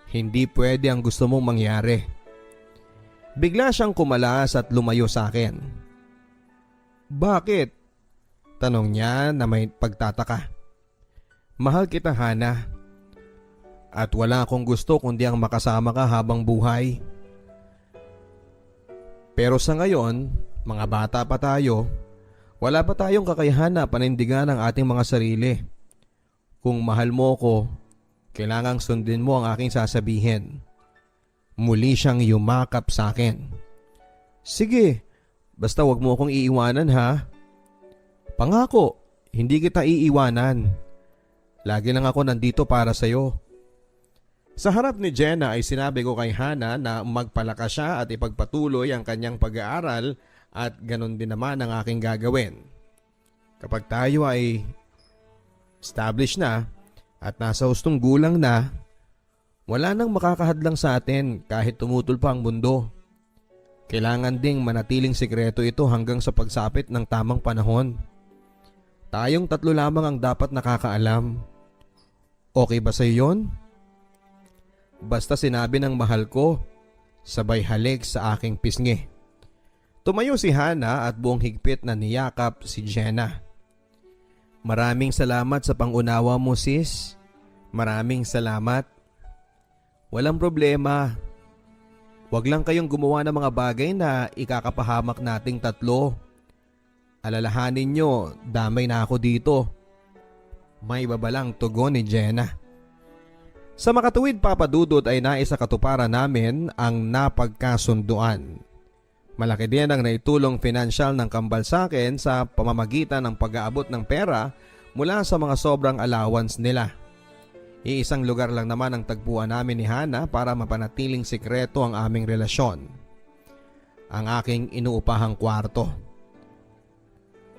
Hindi pwede ang gusto mong mangyari." Bigla siyang kumalas at lumayo sa akin. "Bakit?" Tanong niya na may pagtataka. "Mahal kita, Hana. At wala akong gusto kundi ang makasama ka habang buhay. Pero sa ngayon, mga bata pa tayo, wala pa tayong kakayahan na panindigan ang ating mga sarili. Kung mahal mo ko, kailangang sundin mo ang aking sasabihin." Muli siyang yumakap sa akin. "Sige, basta wag mo akong iiwanan ha. Pangako, hindi kita iiwanan. Lagi lang ako nandito para sa'yo." Sa harap ni Jenna ay sinabi ko kay Hana na magpalakas siya at ipagpatuloy ang kanyang pag-aaral at ganun din naman ang aking gagawin. Kapag tayo ay established na at nasa hustong gulang na, wala nang makakahadlang sa atin kahit tumutol pa ang mundo. Kailangan ding manatiling sikreto ito hanggang sa pagsapit ng tamang panahon. Tayong tatlo lamang ang dapat nakakaalam. Okay ba sa iyon? Basta sinabi ng mahal ko, sabay halik sa aking pisngi. Tumayo si Hana at buong higpit na niyakap si Jenna. "Maraming salamat sa pangunawa mo, sis. Maraming salamat." "Walang problema. Huwag lang kayong gumawa ng mga bagay na ikakapahamak nating tatlo. Alalahanin nyo, damay na ako dito." May babalang tugon ni Jenna. Sa makatuwid, Papa Dudut, ay naisa katuparan namin ang napagkasunduan. Malaki din ang naitulong pinansyal ng kambal sa akin sa pamamagitan ng pag-aabot ng pera mula sa mga sobrang allowance nila. Iisang lugar lang naman ang tagpuan namin ni Hana para mapanatiling sikreto ang aming relasyon. Ang aking inuupahang kwarto.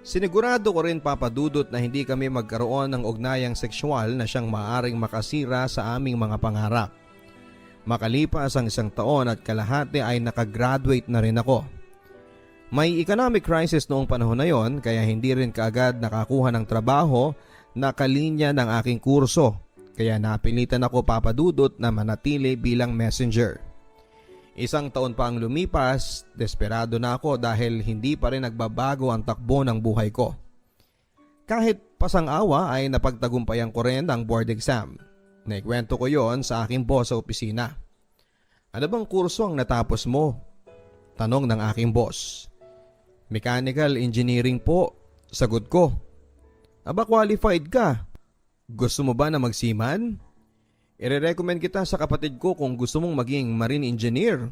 Sinigurado ko rin, Papa Dudut, na hindi kami magkaroon ng ugnayang sexual na siyang maaring makasira sa aming mga pangarap. Makalipas ang 1 taon at kalahati ay nakagraduate na rin ako. May economic crisis noong panahon na yon kaya hindi rin kaagad nakakuha ng trabaho na kalinya ng aking kurso. Kaya napilitan ako, Papa Dudut, na manatili bilang messenger. 1 taon pa ang lumipas, desperado na ako dahil hindi pa rin nagbabago ang takbo ng buhay ko. Kahit pasang-awa ay napagtagumpayan ko rin ang board exam. Naikwento ko yon sa aking boss sa opisina. "Ano bang kurso ang natapos mo?" Tanong ng aking boss. "Mechanical engineering po," sagot ko. "Aba, qualified ka. Gusto mo ba na magseaman? Ire-recommend kita sa kapatid ko kung gusto mong maging marine engineer."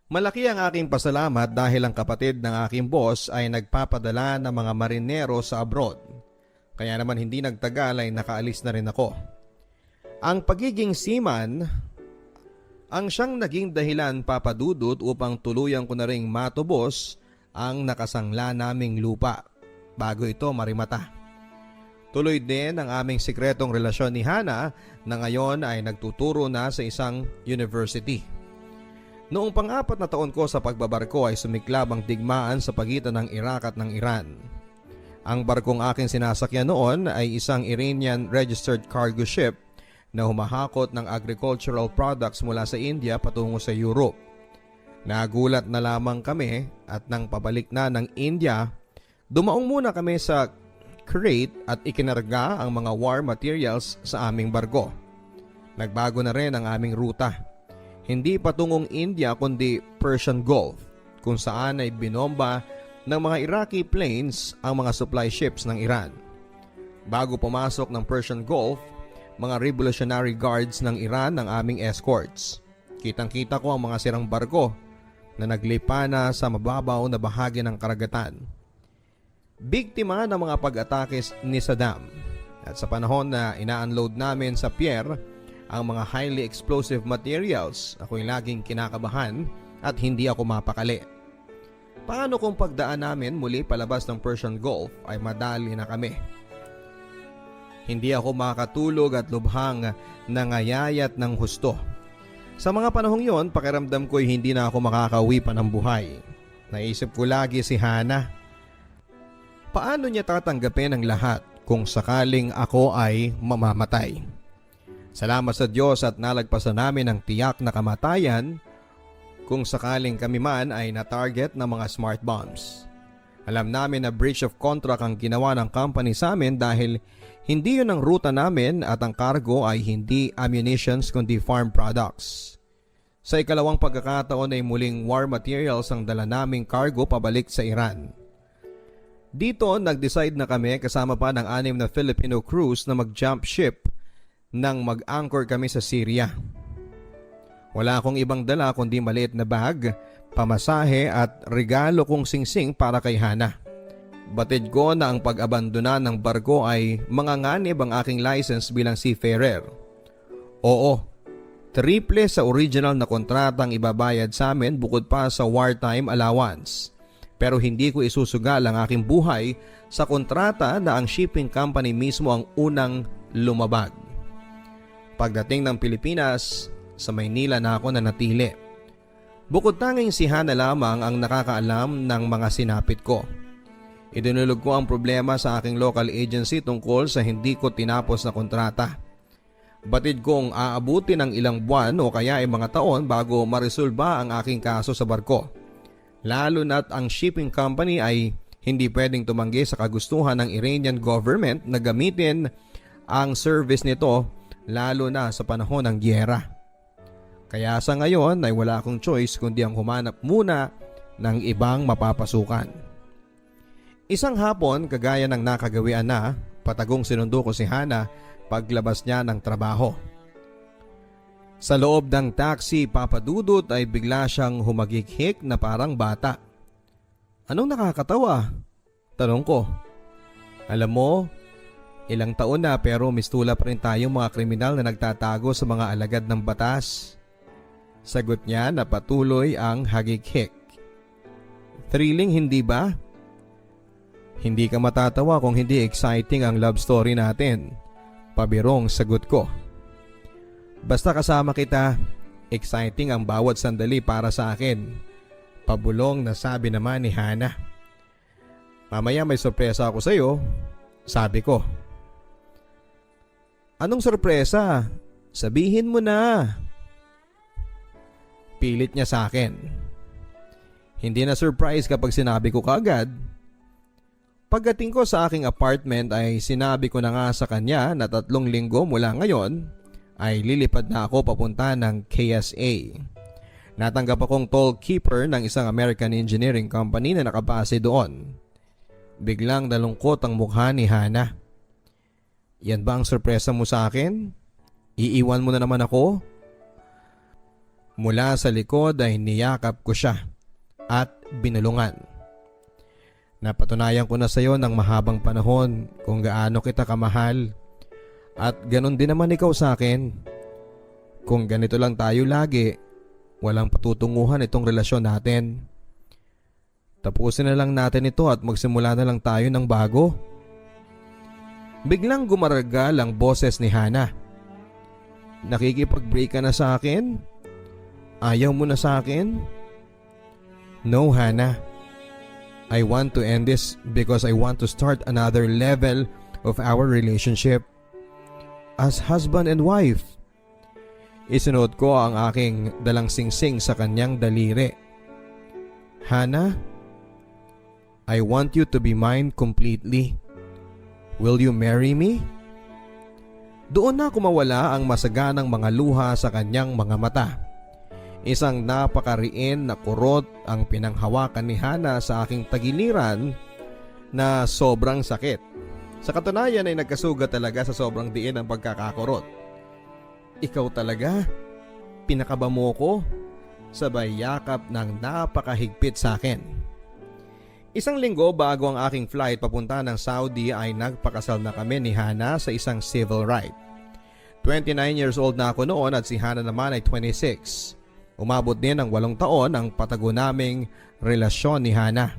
Malaki ang aking pasalamat dahil ang kapatid ng aking boss ay nagpapadala ng mga marinero sa abroad. Kaya naman hindi nagtagal ay nakaalis na rin ako. Ang pagiging seaman ang siyang naging dahilan, Papa Dudut, upang tuluyan ko na ring matubos ang nakasangla naming lupa bago ito marimata. Tuloy din ang aming sikretong relasyon ni Hana na ngayon ay nagtuturo na sa isang university. Noong pang-4 na taon ko sa pagbabarko ay sumiklab ang digmaan sa pagitan ng Iraq at ng Iran. Ang barkong aking sinasakyan noon ay isang Iranian registered cargo ship na humahakot ng agricultural products mula sa India patungo sa Europe. Nagulat na lamang kami at nang pabalik na ng India, dumaong muna kami sa crate at ikinarga ang mga war materials sa aming barko. Nagbago na rin ang aming ruta. Hindi patungong India kundi Persian Gulf, kung saan ay binomba ng mga Iraqi planes ang mga supply ships ng Iran. Bago pumasok ng Persian Gulf, mga Revolutionary Guards ng Iran ang aming escorts. Kitang-kita ko ang mga sirang barko na naglipa na sa mababaw na bahagi ng karagatan. Biktima ng mga pag-atake ni Saddam, at sa panahon na ina-unload namin sa pier ang mga highly explosive materials, ako'y laging kinakabahan at hindi ako mapakali. Paano kung pagdaan namin muli palabas ng Persian Gulf ay madali na kami? Hindi ako makatulog at lubhang nangayayat ng husto. Sa mga panahong yon, pakiramdam ko'y hindi na ako makakauwi pa ng buhay. Naisip ko lagi si Hana. Paano niya tatanggapin ang lahat kung sakaling ako ay mamamatay? Salamat sa Diyos at nalagpasan namin ang tiyak na kamatayan kung sakaling kami man ay na-target ng mga smart bombs. Alam namin na breach of contract ang ginawa ng company sa amin dahil hindi yun ang ruta namin at ang cargo ay hindi ammunitions kundi farm products. Sa ikalawang pagkakataon ay muling war materials ang dala naming cargo pabalik sa Iran. Dito nag-decide na kami kasama pa ng 6 na Filipino crews na mag-jump ship nang mag-anchor kami sa Syria. Wala akong ibang dala kundi maliit na bag, pamasahe at regalo kong singsing para kay Hana. Batid ko na ang pag-abandona ng barko ay manganganib ang aking license bilang seafarer. Oo, triple sa original na kontratang ibabayad sa amin bukod pa sa wartime allowance. Pero hindi ko isusugal ang aking buhay sa kontrata na ang shipping company mismo ang unang lumabag. Pagdating ng Pilipinas, sa Maynila na ako nanatili. Bukod tanging si Hana lamang ang nakakaalam ng mga sinapit ko. Idinulog ko ang problema sa aking local agency tungkol sa hindi ko tinapos na kontrata. Batid kong aabuti ng ilang buwan o kaya ay mga taon bago maresolba ang aking kaso sa barko. Lalo na't ang shipping company ay hindi pwedeng tumanggi sa kagustuhan ng Iranian government na gamitin ang service nito lalo na sa panahon ng giyera. Kaya sa ngayon ay wala akong choice kundi ang humanap muna ng ibang mapapasukan. Isang hapon, kagaya ng nakagawian na, patagong sinundo ko si Hana paglabas niya ng trabaho. Sa loob ng taxi, papadudot ay bigla siyang humagighik na parang bata. Anong nakakatawa? Tanong ko. Alam mo, ilang taon na pero mistula pa rin tayong mga kriminal na nagtatago sa mga alagad ng batas. Sagot niya na patuloy ang hagighik. Thrilling, hindi ba? Hindi ka matatawa kung hindi exciting ang love story natin. Pabirong sagot ko. Basta kasama kita, exciting ang bawat sandali para sa akin. Pabulong na sabi naman ni Hana. Mamaya may sorpresa ako sa iyo, sabi ko. Anong sorpresa? Sabihin mo na. Pilit niya sa akin. Hindi na surprise kapag sinabi ko kaagad. Pagdating ko sa aking apartment ay sinabi ko na nga sa kanya na 3 linggo mula ngayon ay lilipad na ako papunta ng KSA. Natanggap akong tollkeeper ng isang American engineering company na nakabase doon. Biglang nalungkot ang mukha ni Hana. Yan ba ang sorpresa mo sa akin? Iiwan mo na naman ako? Mula sa likod ay niyakap ko siya at binulungan. Napatunayan ko na sa iyo ng mahabang panahon kung gaano kita kamahal. At ganun din naman ikaw sa akin. Kung ganito lang tayo lagi, walang patutunguhan itong relasyon natin. Tapusin na lang natin ito at magsimula na lang tayo ng bago. Biglang gumaragal ang boses ni Hana. Nakikipag-break ka na sa akin? Ayaw mo na sa akin? No, Hana. I want to end this because I want to start another level of our relationship. As husband and wife. Isunod ko ang aking dalang singsing sa kanyang daliri. Hana, I want you to be mine completely. Will you marry me? Doon na kumawala ang masaganang mga luha sa kanyang mga mata. Isang napakariin na kurot ang pinanghawakan ni Hana sa aking tagiliran na sobrang sakit. Sa katunayan ay nagkasugat talaga sa sobrang diin ang pagkakakurot. Ikaw talaga? Pinakaba mo ko? Sabay yakap ng napakahigpit sa akin. Isang linggo bago ang aking flight papunta ng Saudi ay nagpakasal na kami ni Hana sa isang civil rite. 29 years old na ako noon at si Hana naman ay 26. Umabot din ng 8 taon ang patago naming relasyon ni Hana.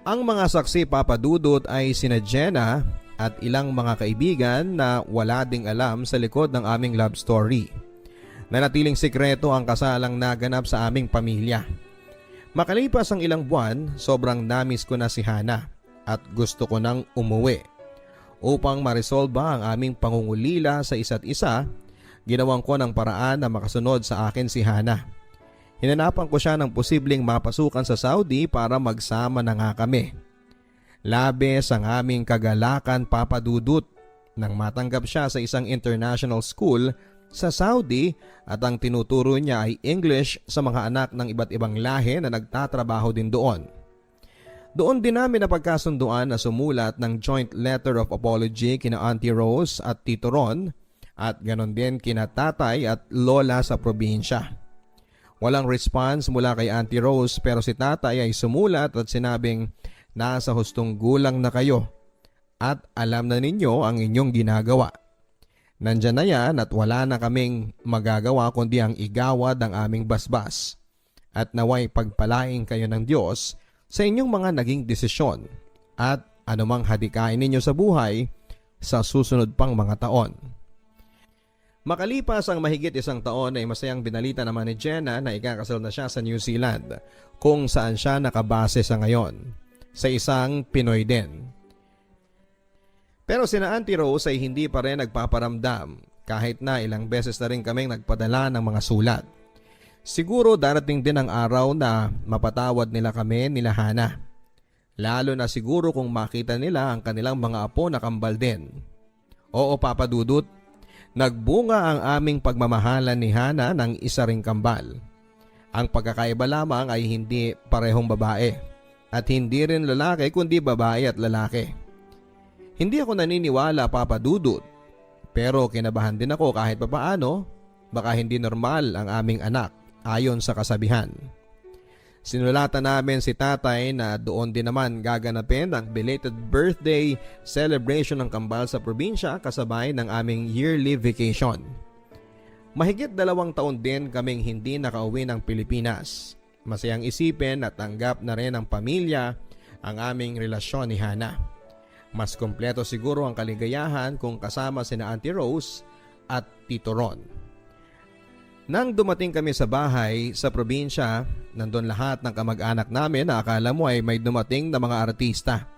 Ang mga saksi papadudot ay sina Jenna at ilang mga kaibigan na wala ding alam sa likod ng aming love story. Nanatiling sikreto ang kasalang naganap sa aming pamilya. Makalipas ang ilang buwan, sobrang namiss ko na si Hana at gusto ko nang umuwi. Upang maresolba ang aming pangungulila sa isa't isa, ginawan ko ng paraan na makasunod sa akin si Hana. Hinanapan ko siya ng posibleng mapasukan sa Saudi para magsama na nga kami. Labis ang aming kagalakan papadudot nang matanggap siya sa isang international school sa Saudi at ang tinuturo niya ay English sa mga anak ng iba't ibang lahi na nagtatrabaho din doon. Doon din namin napagkasunduan na sumulat ng joint letter of apology kina Auntie Rose at Tito Ron at ganon din kina tatay at lola sa probinsya. Walang response mula kay Auntie Rose pero si tatay ay sumulat at sinabing nasa hustong gulang na kayo at alam na ninyo ang inyong ginagawa. Nandyan na yan at wala na kaming magagawa kundi ang igawad ang aming basbas at naway pagpalaing kayo ng Diyos sa inyong mga naging desisyon at anumang hadikain ninyo sa buhay sa susunod pang mga taon. Makalipas ang mahigit 1 taon ay masayang binalita naman ni Jenna na ikakasal na siya sa New Zealand kung saan siya nakabase sa ngayon, sa isang Pinoy din. Pero sina Auntie Rose ay hindi pa rin nagpaparamdam kahit na ilang beses na rin kaming nagpadala ng mga sulat. Siguro darating din ang araw na mapatawad nila kami nila Hana. Lalo na siguro kung makita nila ang kanilang mga apo na kambal din. Oo papadudot, nagbunga ang aming pagmamahalan ni Hana ng isa ring kambal. Ang pagkakaiba lamang ay hindi parehong babae at hindi rin lalaki kundi babae at lalaki. Hindi ako naniniwala papadudot pero kinabahan din ako kahit papaano baka hindi normal ang aming anak ayon sa kasabihan. Sinulatan namin si tatay na doon din naman gaganapin ang belated birthday celebration ng kambal sa probinsya kasabay ng aming yearly vacation. Mahigit 2 taon din kaming hindi nakauwi ng Pilipinas. Masayang isipin at tanggap na rin ng pamilya ang aming relasyon ni Hana. Mas kompleto siguro ang kaligayahan kung kasama sina Auntie Rose at Tito Ron. Nang dumating kami sa bahay sa probinsya, nandun lahat ng kamag-anak namin na akala mo ay may dumating na mga artista.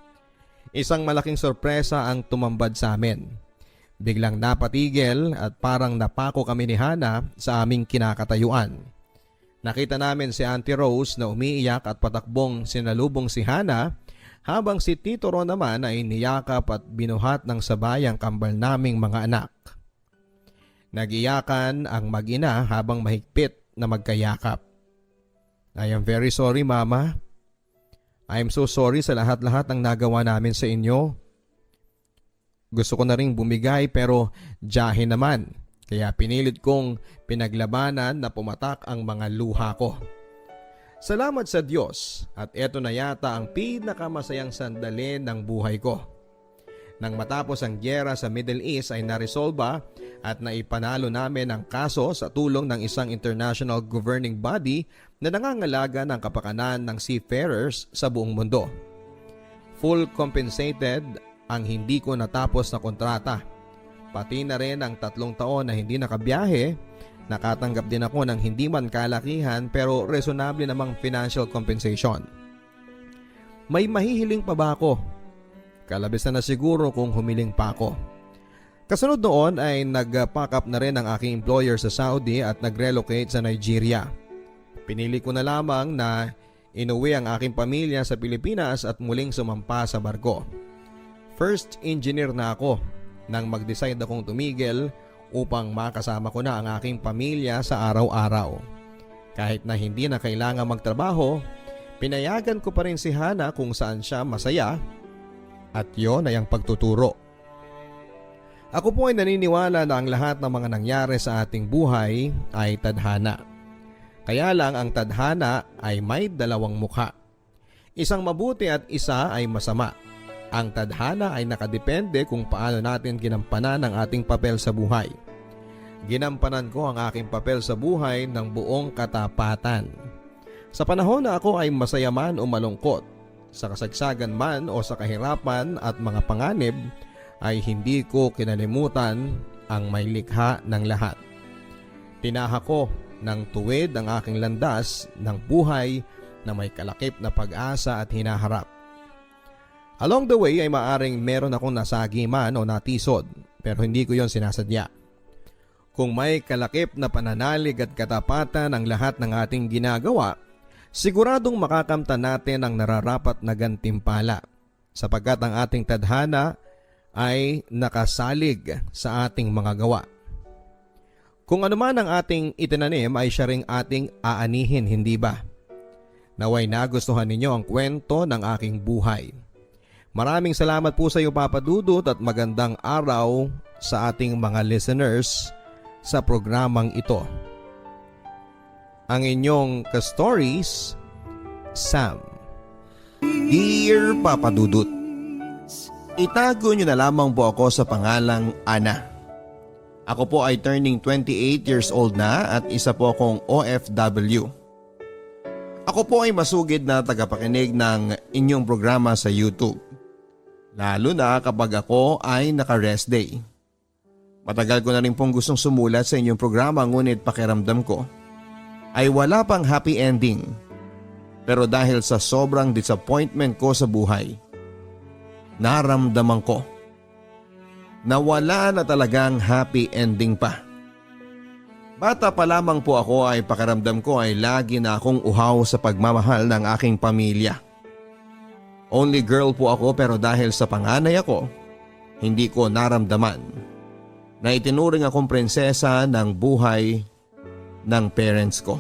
Isang malaking sorpresa ang tumambad sa amin. Biglang napatigil at parang napako kami ni Hana sa aming kinakatayuan. Nakita namin si Auntie Rose na umiiyak at patakbong sinalubong si Hana habang si Tito Ron naman ay niyakap at binuhat ng sabay ang kambal naming mga anak. Nagiyakan ang mag-ina habang mahigpit na magkayakap. I am very sorry, Mama. I am so sorry sa lahat-lahat ng nagawa namin sa inyo. Gusto ko na ring bumigay pero jahin naman. Kaya pinilit kong pinaglabanan na pumatak ang mga luha ko. Salamat sa Diyos at eto na yata ang pinakamasayang sandali ng buhay ko. Nang matapos ang gyera sa Middle East ay naresolba at naipanalo namin ang kaso sa tulong ng isang international governing body na nangangalaga ng kapakanan ng seafarers sa buong mundo. Full compensated ang hindi ko natapos na kontrata. Pati na rin ang 3 taon na hindi nakabiyahe. Nakatanggap din ako ng hindi man kalakihan pero reasonable namang financial compensation. May mahihiling pa ba ako? Kalabisan na siguro kung humiling pa ako. Kasunod noon ay nag-pack up na rin ang aking employer sa Saudi at nag-relocate sa Nigeria. Pinili ko na lamang na inuwi ang aking pamilya sa Pilipinas at muling sumampa sa barko. First engineer na ako nang mag-decide akong tumigil upang makasama ko na ang aking pamilya sa araw-araw. Kahit na hindi na kailangan magtrabaho, pinayagan ko pa rin si Hana kung saan siya masaya at yon ay ang pagtuturo. Ako po ay naniniwala na ang lahat ng mga nangyari sa ating buhay ay tadhana. Kaya lang ang tadhana ay may dalawang mukha. Isang mabuti at isa ay masama. Ang tadhana ay nakadepende kung paano natin ginampanan ang ating papel sa buhay. Ginampanan ko ang aking papel sa buhay ng buong katapatan. Sa panahon na ako ay masaya man o malungkot, sa kasagsagan man o sa kahirapan at mga panganib, ay hindi ko kinalimutan ang may likha ng lahat. Tinahak ko ng tuwid ang aking landas ng buhay na may kalakip na pag-asa at hinaharap. Along the way ay maaring meron akong nasagi man o natisod, pero hindi ko yon sinasadya. Kung may kalakip na pananalig at katapatan ang lahat ng ating ginagawa, siguradong makakamtan natin ang nararapat na gantimpala, sapagkat ang ating tadhana ay nakasalig sa ating mga gawa. Kung ano man ang ating itinanim ay siya ring ating aanihin, hindi ba? Naway nagustuhan ninyo ang kwento ng aking buhay. Maraming salamat po sa iyo, Papa Dudut, at magandang araw sa ating mga listeners sa programang ito. Ang inyong ka-stories, Sam. Dear Papa Dudut, itago niyo na lamang po ako sa pangalang Ana. Ako po ay turning 28 years old na at isa po akong OFW. Ako po ay masugid na tagapakinig ng inyong programa sa YouTube, lalo na kapag ako ay naka-rest day. Matagal ko na rin pong gustong sumulat sa inyong programa, ngunit pakiramdam ko ay wala pang happy ending. Pero dahil sa sobrang disappointment ko sa buhay, naramdaman ko na wala na talagang happy ending pa. Bata pa lamang po ako ay pakiramdam ko ay lagi na akong uhaw sa pagmamahal ng aking pamilya. Only girl po ako, pero dahil sa panganay ako, hindi ko naramdaman na itinuring akong prinsesa ng buhay ng parents ko.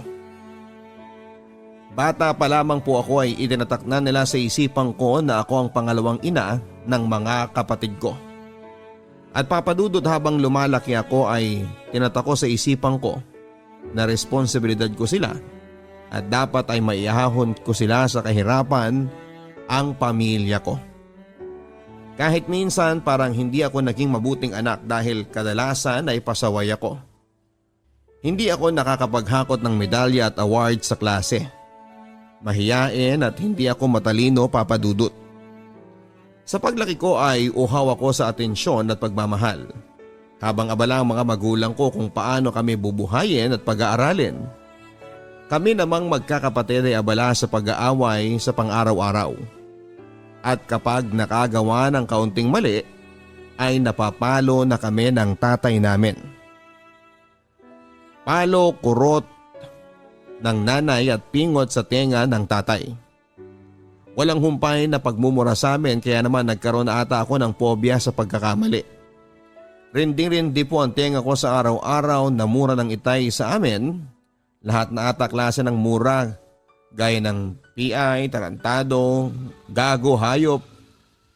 Bata pa lamang po ako ay itinatak na nila sa isipan ko na ako ang pangalawang ina ng mga kapatid ko. At Papa Dudut, habang lumalaki ako ay tinatak ko sa isipan ko na responsibilidad ko sila at dapat ay maihahon ko sila sa kahirapan ang pamilya ko. Kahit minsan parang hindi ako naging mabuting anak dahil kadalasan ay pasaway ako. Hindi ako nakakapaghakot ng medalya at award sa klase. Mahiyain at hindi ako matalino, Papa Dudut. Sa paglaki ko ay uhaw ako sa atensyon at pagmamahal, habang abala ang mga magulang ko kung paano kami bubuhayin at pag-aaralin. Kami namang magkakapatid ay abala sa pag-aaway sa pang-araw-araw. At kapag nakagawa ng kaunting mali, ay napapalo na kami ng tatay namin. Palo, kurot ng nanay at pingot sa tenga ng tatay. Walang humpay na pagmumura sa amin, kaya naman nagkaroon na ata ako ng pobya sa pagkakamali. Rinding-rindi po ang tenga ko sa araw-araw na mura ng itay sa amin. Lahat na ata klase ng mura, gaya ng PI, tarantado, gago, hayop.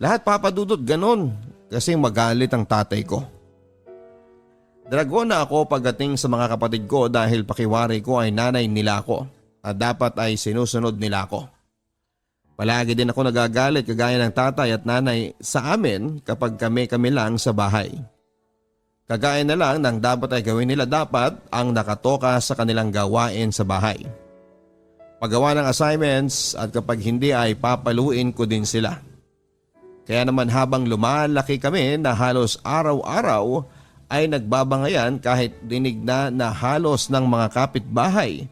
Lahat, Papa Dudut, ganon, kasi magalit ang tatay ko. Dragon na ako pagdating sa mga kapatid ko dahil pakiwari ko ay nanay nila ako at dapat ay sinusunod nila ako. Palagi din ako nagagalit kagaya ng tatay at nanay sa amin kapag kami lang sa bahay. Kagaya na lang ng dapat ay gawin nila dapat ang nakatoka sa kanilang gawain sa bahay. Paggawa ng assignments at kapag hindi ay papaluin ko din sila. Kaya naman habang lumalaki kami na halos araw-araw ay nagbabangayan kahit dinig na halos ng mga kapitbahay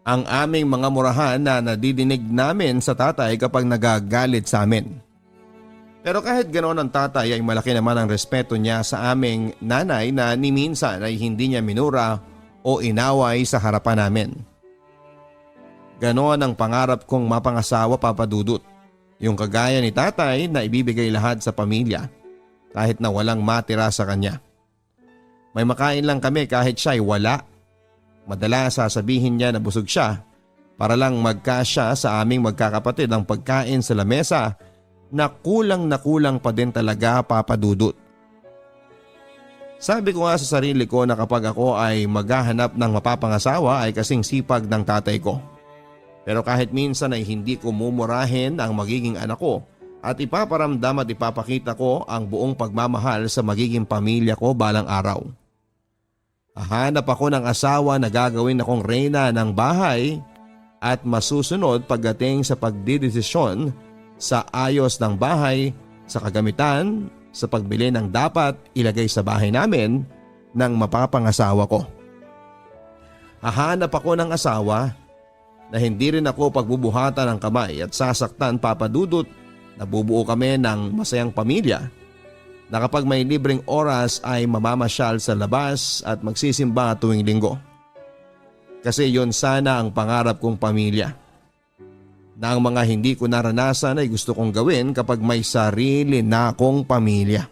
ang aming mga murahan na nadidinig namin sa tatay kapag nagagalit sa amin. Pero kahit ganoon ang tatay ay malaki naman ang respeto niya sa aming nanay na ni minsan ay hindi niya minura o inaway sa harapan namin. Ganoon ang pangarap kong mapangasawa, Papa Dudut. Yung kagaya ni tatay na ibibigay lahat sa pamilya kahit na walang matira sa kanya. May makain lang kami kahit siya'y wala. Madalas sasabihin niya na busog siya para lang magkasya sa aming magkakapatid ang pagkain sa lamesa na kulang pa din talaga, Papa Dudut. Sabi ko nga sa sarili ko na kapag ako ay maghahanap ng mapapangasawa ay kasing sipag ng tatay ko. Pero kahit minsan ay hindi ko mumurahin ang magiging anak ko at ipaparamdam at ipapakita ko ang buong pagmamahal sa magiging pamilya ko balang araw. Hahanap ako ng asawa na gagawin akong reyna ng bahay at masusunod pagdating sa pagdidesisyon sa ayos ng bahay, sa kagamitan, sa pagbili ng dapat ilagay sa bahay namin ng mapapangasawa ko. Hahanap ako ng asawa na hindi rin ako pagbubuhatan ng kamay at sasaktan, Papa Dudut, na bubuo kami ng masayang pamilya na kapag may libreng oras ay mamamasyal sa labas at magsisimba tuwing linggo. Kasi yon sana ang pangarap kong pamilya. Na ang mga hindi ko naranasan ay gusto kong gawin kapag may sarili na akong pamilya.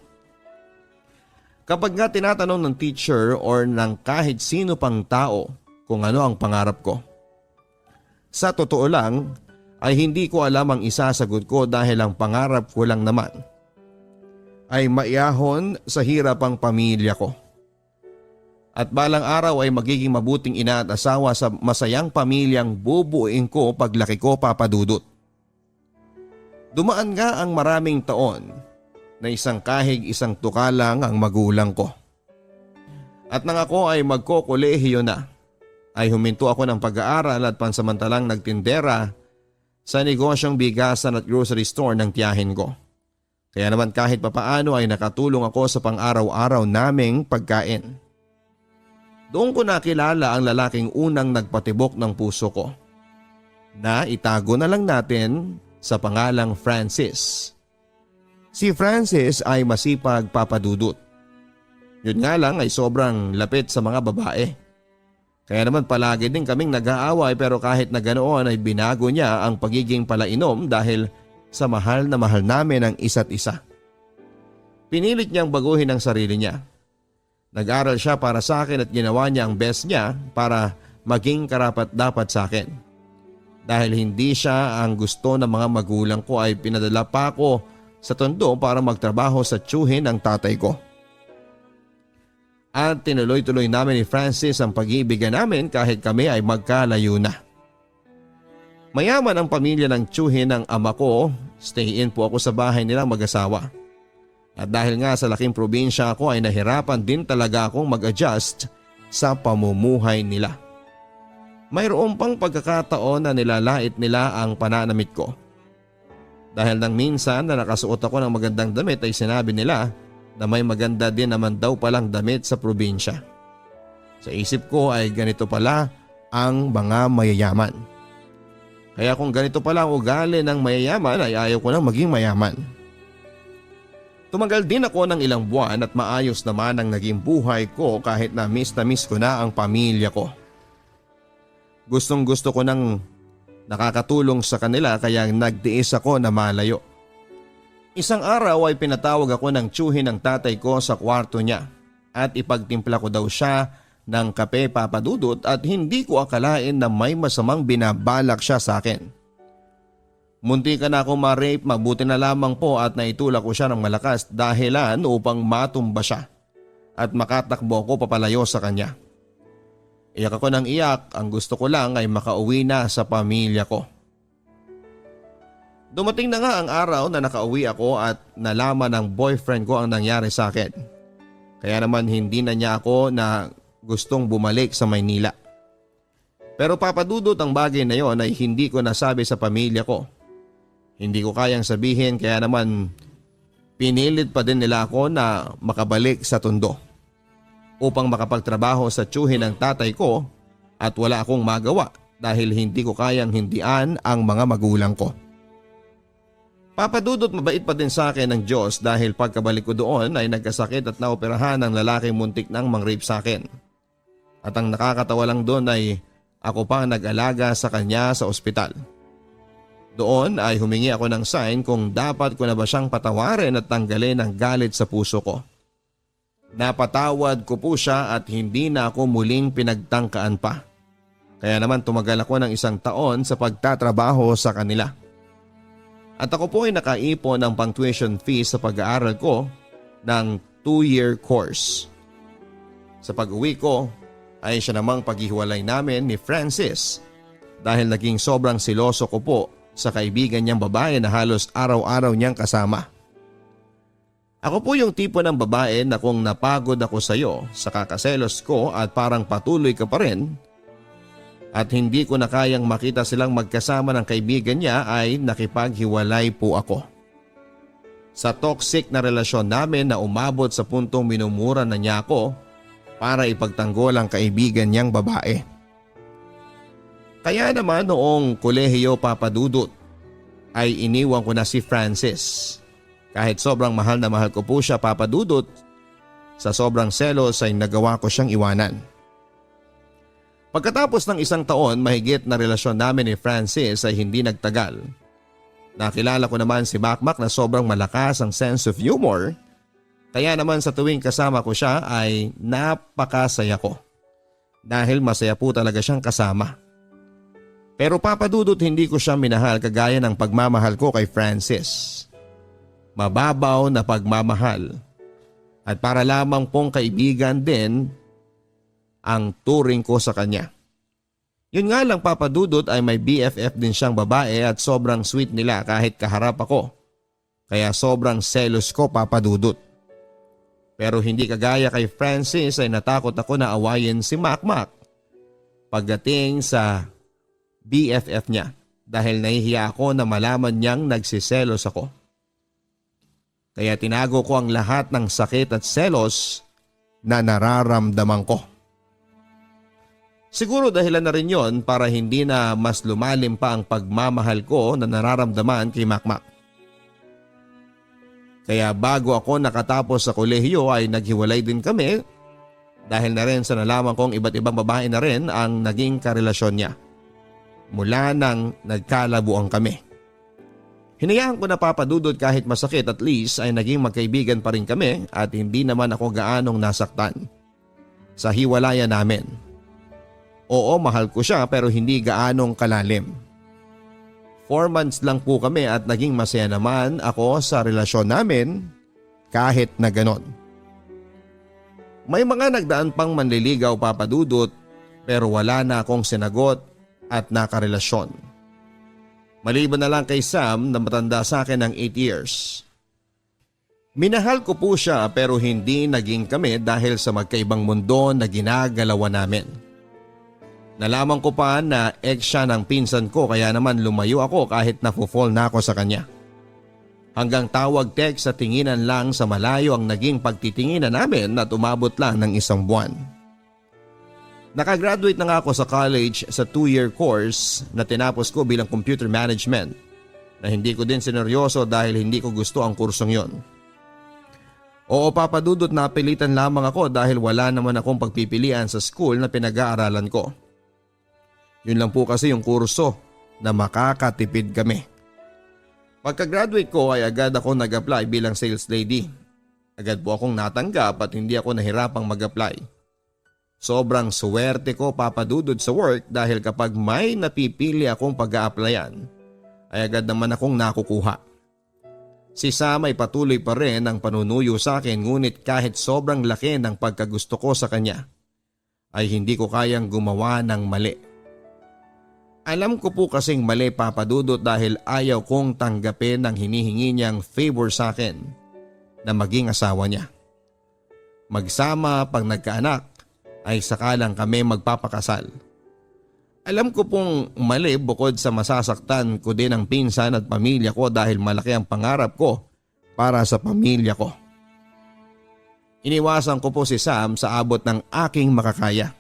Kapag nga tinatanong ng teacher or ng kahit sino pang tao kung ano ang pangarap ko, sa totoo lang ay hindi ko alam ang isasagot ko dahil ang pangarap ko lang naman ay maiyahon sa hirap ang pamilya ko. At balang araw ay magiging mabuting ina at asawa sa masayang pamilyang bubuuin ko paglaki ko, Papa Dudut. Dumaan nga ang maraming taon na isang kahig isang tuka lang ang magulang ko. At nang ako ay magkokolehiyo na, ay huminto ako ng pag-aaral at pansamantalang nagtindera sa negosyong bigasan at grocery store ng tiyahin ko. Kaya naman kahit papaano ay nakatulong ako sa pang-araw-araw naming pagkain. Doon ko nakilala ang lalaking unang nagpatibok ng puso ko, na itago na lang natin sa pangalang Francis. Si Francis ay masipag, Papa Dudut. Yun nga lang ay sobrang lapit sa mga babae. Kaya naman palagi din kaming nag-aaway pero kahit na ganoon ay binago niya ang pagiging palainom dahil sa mahal na mahal namin ang isa't isa. Pinilit niyang baguhin ang sarili niya. Nag-aral siya para sa akin at ginawa niya ang best niya para maging karapat-dapat sa akin. Dahil hindi siya ang gusto ng mga magulang ko ay pinadala pa ako sa Tondo para magtrabaho sa tiyuhin ng tatay ko. At tinuloy-tuloy namin ni Francis ang pag-iibigan namin kahit kami ay magkalayo na. Mayaman ang pamilya ng tiyuhin ng ama ko, stay in po ako sa bahay nilang mag-asawa. At dahil nga sa laking probinsya ako ay nahirapan din talaga akong mag-adjust sa pamumuhay nila. Mayroon pang pagkakataon na nilalait nila ang pananamit ko. Dahil nang minsan na nakasuot ako ng magandang damit ay sinabi nila na may maganda din naman daw palang damit sa probinsya. Sa isip ko ay ganito pala ang mga mayayaman. Kaya kung ganito pala ang ugali ng mayayaman ay ayaw ko nang maging mayaman. Tumagal din ako ng ilang buwan at maayos naman ang naging buhay ko kahit na miss ko na ang pamilya ko. Gustong gusto ko nang nakakatulong sa kanila kaya nagtiis ako na malayo. Isang araw ay pinatawag ako ng tiyuhin ng tatay ko sa kwarto niya at ipagtimpla ko daw siya ng kape, Papa Dudut, at hindi ko akalain na may masamang binabalak siya sa akin. Munti ka na akong ma-rape, mabuti na lamang po at naitulak ko siya ng malakas dahilan upang matumba siya at makatakbo ko papalayo sa kanya. Iyak ako ng iyak, ang gusto ko lang ay makauwi na sa pamilya ko. Dumating na nga ang araw na nakauwi ako at nalaman ng boyfriend ko ang nangyari sa akin. Kaya naman hindi na niya ako na gustong bumalik sa Maynila. Pero Papa Dudut, ang bagay na yon ay hindi ko nasabi sa pamilya ko. Hindi ko kayang sabihin kaya naman pinilit pa din nila ako na makabalik sa Tondo upang makapagtrabaho sa tiyuhin ng tatay ko at wala akong magawa dahil hindi ko kayang hindian ang mga magulang ko. Papa Dudut, mabait pa din sa akin ng Diyos dahil pagkabalik ko doon ay nagkasakit at naoperahan ng lalaking muntik nang mang-rape sa akin. At ang nakakatawa lang doon ay ako pa ang nag-alaga sa kanya sa ospital. Doon ay humingi ako ng sign kung dapat ko na ba siyang patawarin at tanggalin ang galit sa puso ko. Napatawad ko po siya at hindi na ako muling pinagtangkaan pa. Kaya naman tumagal ako ng 1 taon sa pagtatrabaho sa kanila. At ako po ay nakaipon ng pang tuition fees sa pag-aaral ko ng 2-year course. Sa pag-uwi ko ay siya namang paghiwalay namin ni Francis dahil naging sobrang siloso ko po sa kaibigan niyang babae na halos araw-araw niyang kasama. Ako po yung tipo ng babae na kung napagod ako sa iyo sa kakaselos ko at parang patuloy ka pa rin at hindi ko na kayang makita silang magkasama ng kaibigan niya ay nakipaghiwalay po ako. Sa toxic na relasyon namin na umabot sa puntong minumura na niya ako para ipagtanggol ang kaibigan niyang babae. Kaya naman noong kolehiyo Papa Dudut ay iniwan ko na si Francis. Kahit sobrang mahal na mahal ko po siya Papa Dudut, sa sobrang selos ay nagawa ko siyang iwanan. Pagkatapos ng 1 taon mahigit na relasyon namin ni Francis ay hindi nagtagal. Nakilala ko naman si Makmak na sobrang malakas ang sense of humor. Kaya naman sa tuwing kasama ko siya ay napakasaya ko. Dahil masaya po talaga siyang kasama. Pero Papa Dudut hindi ko siya minahal kagaya ng pagmamahal ko kay Francis. Mababaw na pagmamahal. At para lamang pong kaibigan din ang turing ko sa kanya. Yun nga lang Papa Dudut ay may BFF din siyang babae at sobrang sweet nila kahit kaharap ako. Kaya sobrang selos ko Papa Dudut. Pero hindi kagaya kay Francis ay natakot ako na awayin si Makmak pagdating sa BFF niya dahil nahihiya ako na malaman niyang nagsiselos ako. Kaya tinago ko ang lahat ng sakit at selos na nararamdaman ko. Siguro dahilan na rin yon para hindi na mas lumalim pa ang pagmamahal ko na nararamdaman kay Makmak. Kaya bago ako nakatapos sa kolehiyo ay naghiwalay din kami dahil na rin sa nalaman kong iba't ibang babae na rin ang naging karelasyon niya. Mula nang nagkalabuan kami. Hinayaan ko na Papa Dudut kahit masakit at least ay naging magkaibigan pa rin kami at hindi naman ako gaanong nasaktan sa hiwalayan namin. Oo, mahal ko siya pero hindi gaanong kalalim. 4 months lang po kami at naging masaya naman ako sa relasyon namin kahit na ganon. May mga nagdaan pang manliligaw Papa Dudut pero wala na akong sinagot at nakarelasyon. Maliban na lang kay Sam na matanda sa akin ng 8 years. Minahal ko po siya pero hindi naging kami dahil sa magkaibang mundo na ginagalawan namin. Nalaman ko pa na ex siya ng pinsan ko kaya naman lumayo ako kahit nafo-fall na ako sa kanya. Hanggang tawag text sa tinginan lang sa malayo ang naging pagtitinginan namin at umabot lang ng 1 buwan. Nakagraduate na nga ako sa college sa 2-year course na tinapos ko bilang computer management na hindi ko din sineryoso dahil hindi ko gusto ang kursong yon. Oo Papa Dudut, napilitan lamang ako dahil wala naman akong pagpipilian sa school na pinag-aaralan ko. Yun lang po kasi yung kurso na makakatipid kami. Pagka-graduate ko ay agad ako nag-apply bilang sales lady. Agad po akong natanggap at hindi ako nahirapang mag-apply. Sobrang swerte ko Papa Dudut sa work dahil kapag may napipili akong pag-a-applyan ay agad naman akong nakukuha. Si Sam ay patuloy pa rin ang panunuyo sa akin ngunit kahit sobrang laki ng pagkagusto ko sa kanya ay hindi ko kayang gumawa ng mali. Alam ko po kasing mali Papa Dudut dahil ayaw kong tanggapin ang hinihingi niyang favor sa akin na maging asawa niya. Magsama pag nagkaanak ay sakalang kami magpapakasal. Alam ko pong mali bukod sa masasaktan ko din ang pinsan at pamilya ko dahil malaki ang pangarap ko para sa pamilya ko. Iniwasan ko po si Sam sa abot ng aking makakaya.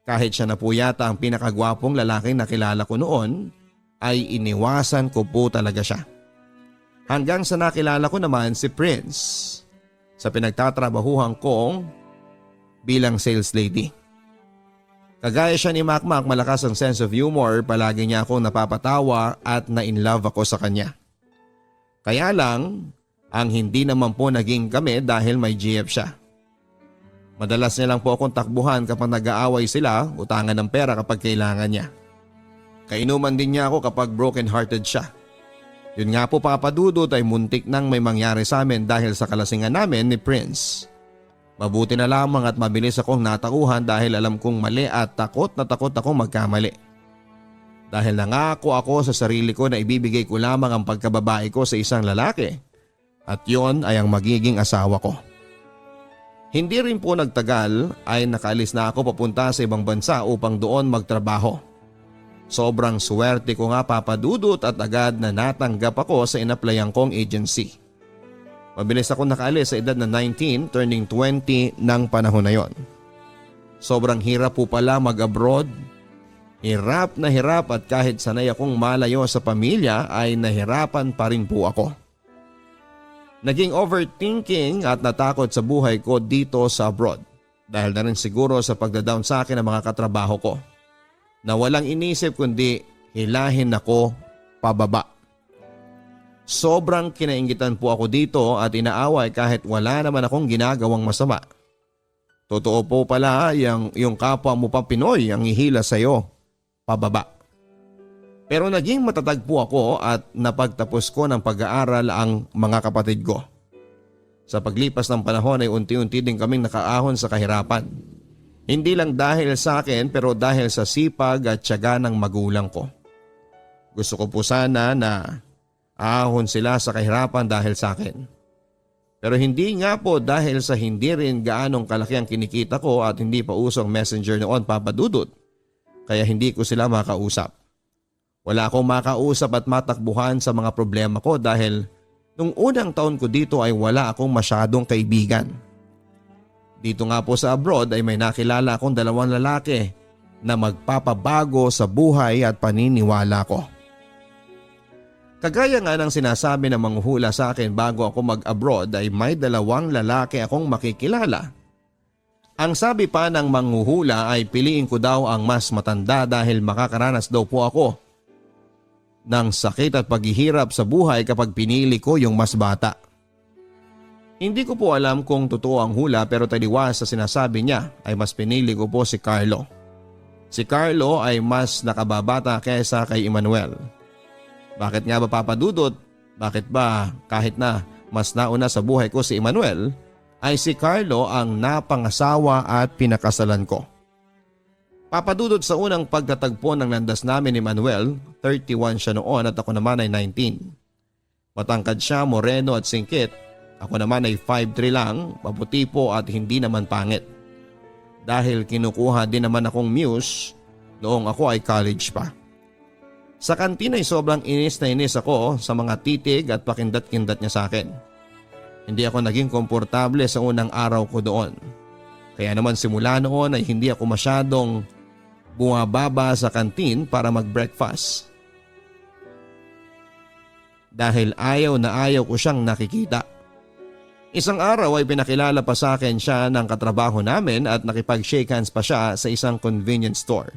Kahit siya na po yata ang pinakagwapong lalaking nakilala ko noon, ay iniwasan ko po talaga siya. Hanggang sa nakilala ko naman si Prince sa pinagtatrabahuhan kong bilang sales lady. Kagaya siya ni Makmak, malakas ang sense of humor, palagi niya akong napapatawa at na-inlove ako sa kanya. Kaya lang, ang hindi naman po naging kami dahil may GF siya. Madalas niya lang po akong takbuhan kapag nag-aaway sila, utangan ng pera kapag kailangan niya. Kainuman din niya ako kapag broken-hearted siya. Yun nga po Papadudot ay muntik nang may mangyari sa amin dahil sa kalasingan namin ni Prince. Mabuti na lamang at mabilis akong natakuhan dahil alam kong mali at takot na takot akong magkamali. Dahil nangako ako sa sarili ko na ibibigay ko lamang ang pagkababae ko sa isang lalaki at yon ay ang magiging asawa ko. Hindi rin po nagtagal ay nakaalis na ako papunta sa ibang bansa upang doon magtrabaho. Sobrang swerte ko nga Papadudot at agad na natanggap ako sa inaplayan kong agency. Mabilis ako nakaalis sa edad na 19 turning 20 ng panahon na yon. Sobrang hirap po pala mag-abroad. Hirap at kahit sanay akong malayo sa pamilya ay nahirapan pa rin po ako. Naging overthinking at natakot sa buhay ko dito sa abroad dahil na rin siguro sa pagdadown sa akin ng mga katrabaho ko na walang inisip kundi hilahin ako pababa. Sobrang kinainggitan po ako dito at inaaway kahit wala naman akong ginagawang masama. Totoo po pala yung kapwa mo pa Pinoy ang ihila sa iyo pababa. Pero naging matatag po ako at napagtapos ko ng pag-aaral ang mga kapatid ko. Sa paglipas ng panahon ay unti-unti din kaming nakaahon sa kahirapan. Hindi lang dahil sa akin pero dahil sa sipag at tiyaga ng magulang ko. Gusto ko po sana na ahon sila sa kahirapan dahil sa akin. Pero hindi nga po dahil sa hindi rin gaanong kalaki ang kinikita ko at hindi pa usong messenger noon Papadudot. Kaya hindi ko sila makausap. Wala akong makausap at matakbuhan sa mga problema ko dahil nung unang taon ko dito ay wala akong masyadong kaibigan. Dito nga po sa abroad ay may nakilala akong 2 lalaki na magpapabago sa buhay at paniniwala ko. Kagaya nga ng sinasabi ng manghuhula sa akin bago ako mag-abroad ay may 2 lalaki akong makikilala. Ang sabi pa ng manghuhula ay piliin ko daw ang mas matanda dahil makakaranas daw po ako ng sakit at paghihirap sa buhay kapag pinili ko yung mas bata. Hindi ko po alam kung totoo ang hula pero taliwas sa sinasabi niya ay mas pinili ko po si Carlo. Si Carlo ay mas nakababata kaysa kay Emmanuel. Bakit nga ba Papadudot? Bakit ba kahit na mas nauna sa buhay ko si Emmanuel ay si Carlo ang napangasawa at pinakasalan ko? Papadudot sa unang pagtatagpo ng landas namin ni Emmanuel, 31 siya noon at ako naman ay 19. Matangkad siya, moreno at singkit. Ako naman ay 5'3 lang, maputi po at hindi naman pangit. Dahil kinukuha din naman akong muse noong ako ay college pa. Sa kantina ay sobrang inis na inis ako sa mga titig at pakindat-kindat niya sa akin. Hindi ako naging komportable sa unang araw ko doon. Kaya naman simula noon ay hindi ako masyadong bumababa sa kantin para mag-breakfast. Dahil ayaw na ayaw ko siyang nakikita. Isang araw ay pinakilala pa sa akin siya ng katrabaho namin at nakipag-shake hands pa siya sa isang convenience store.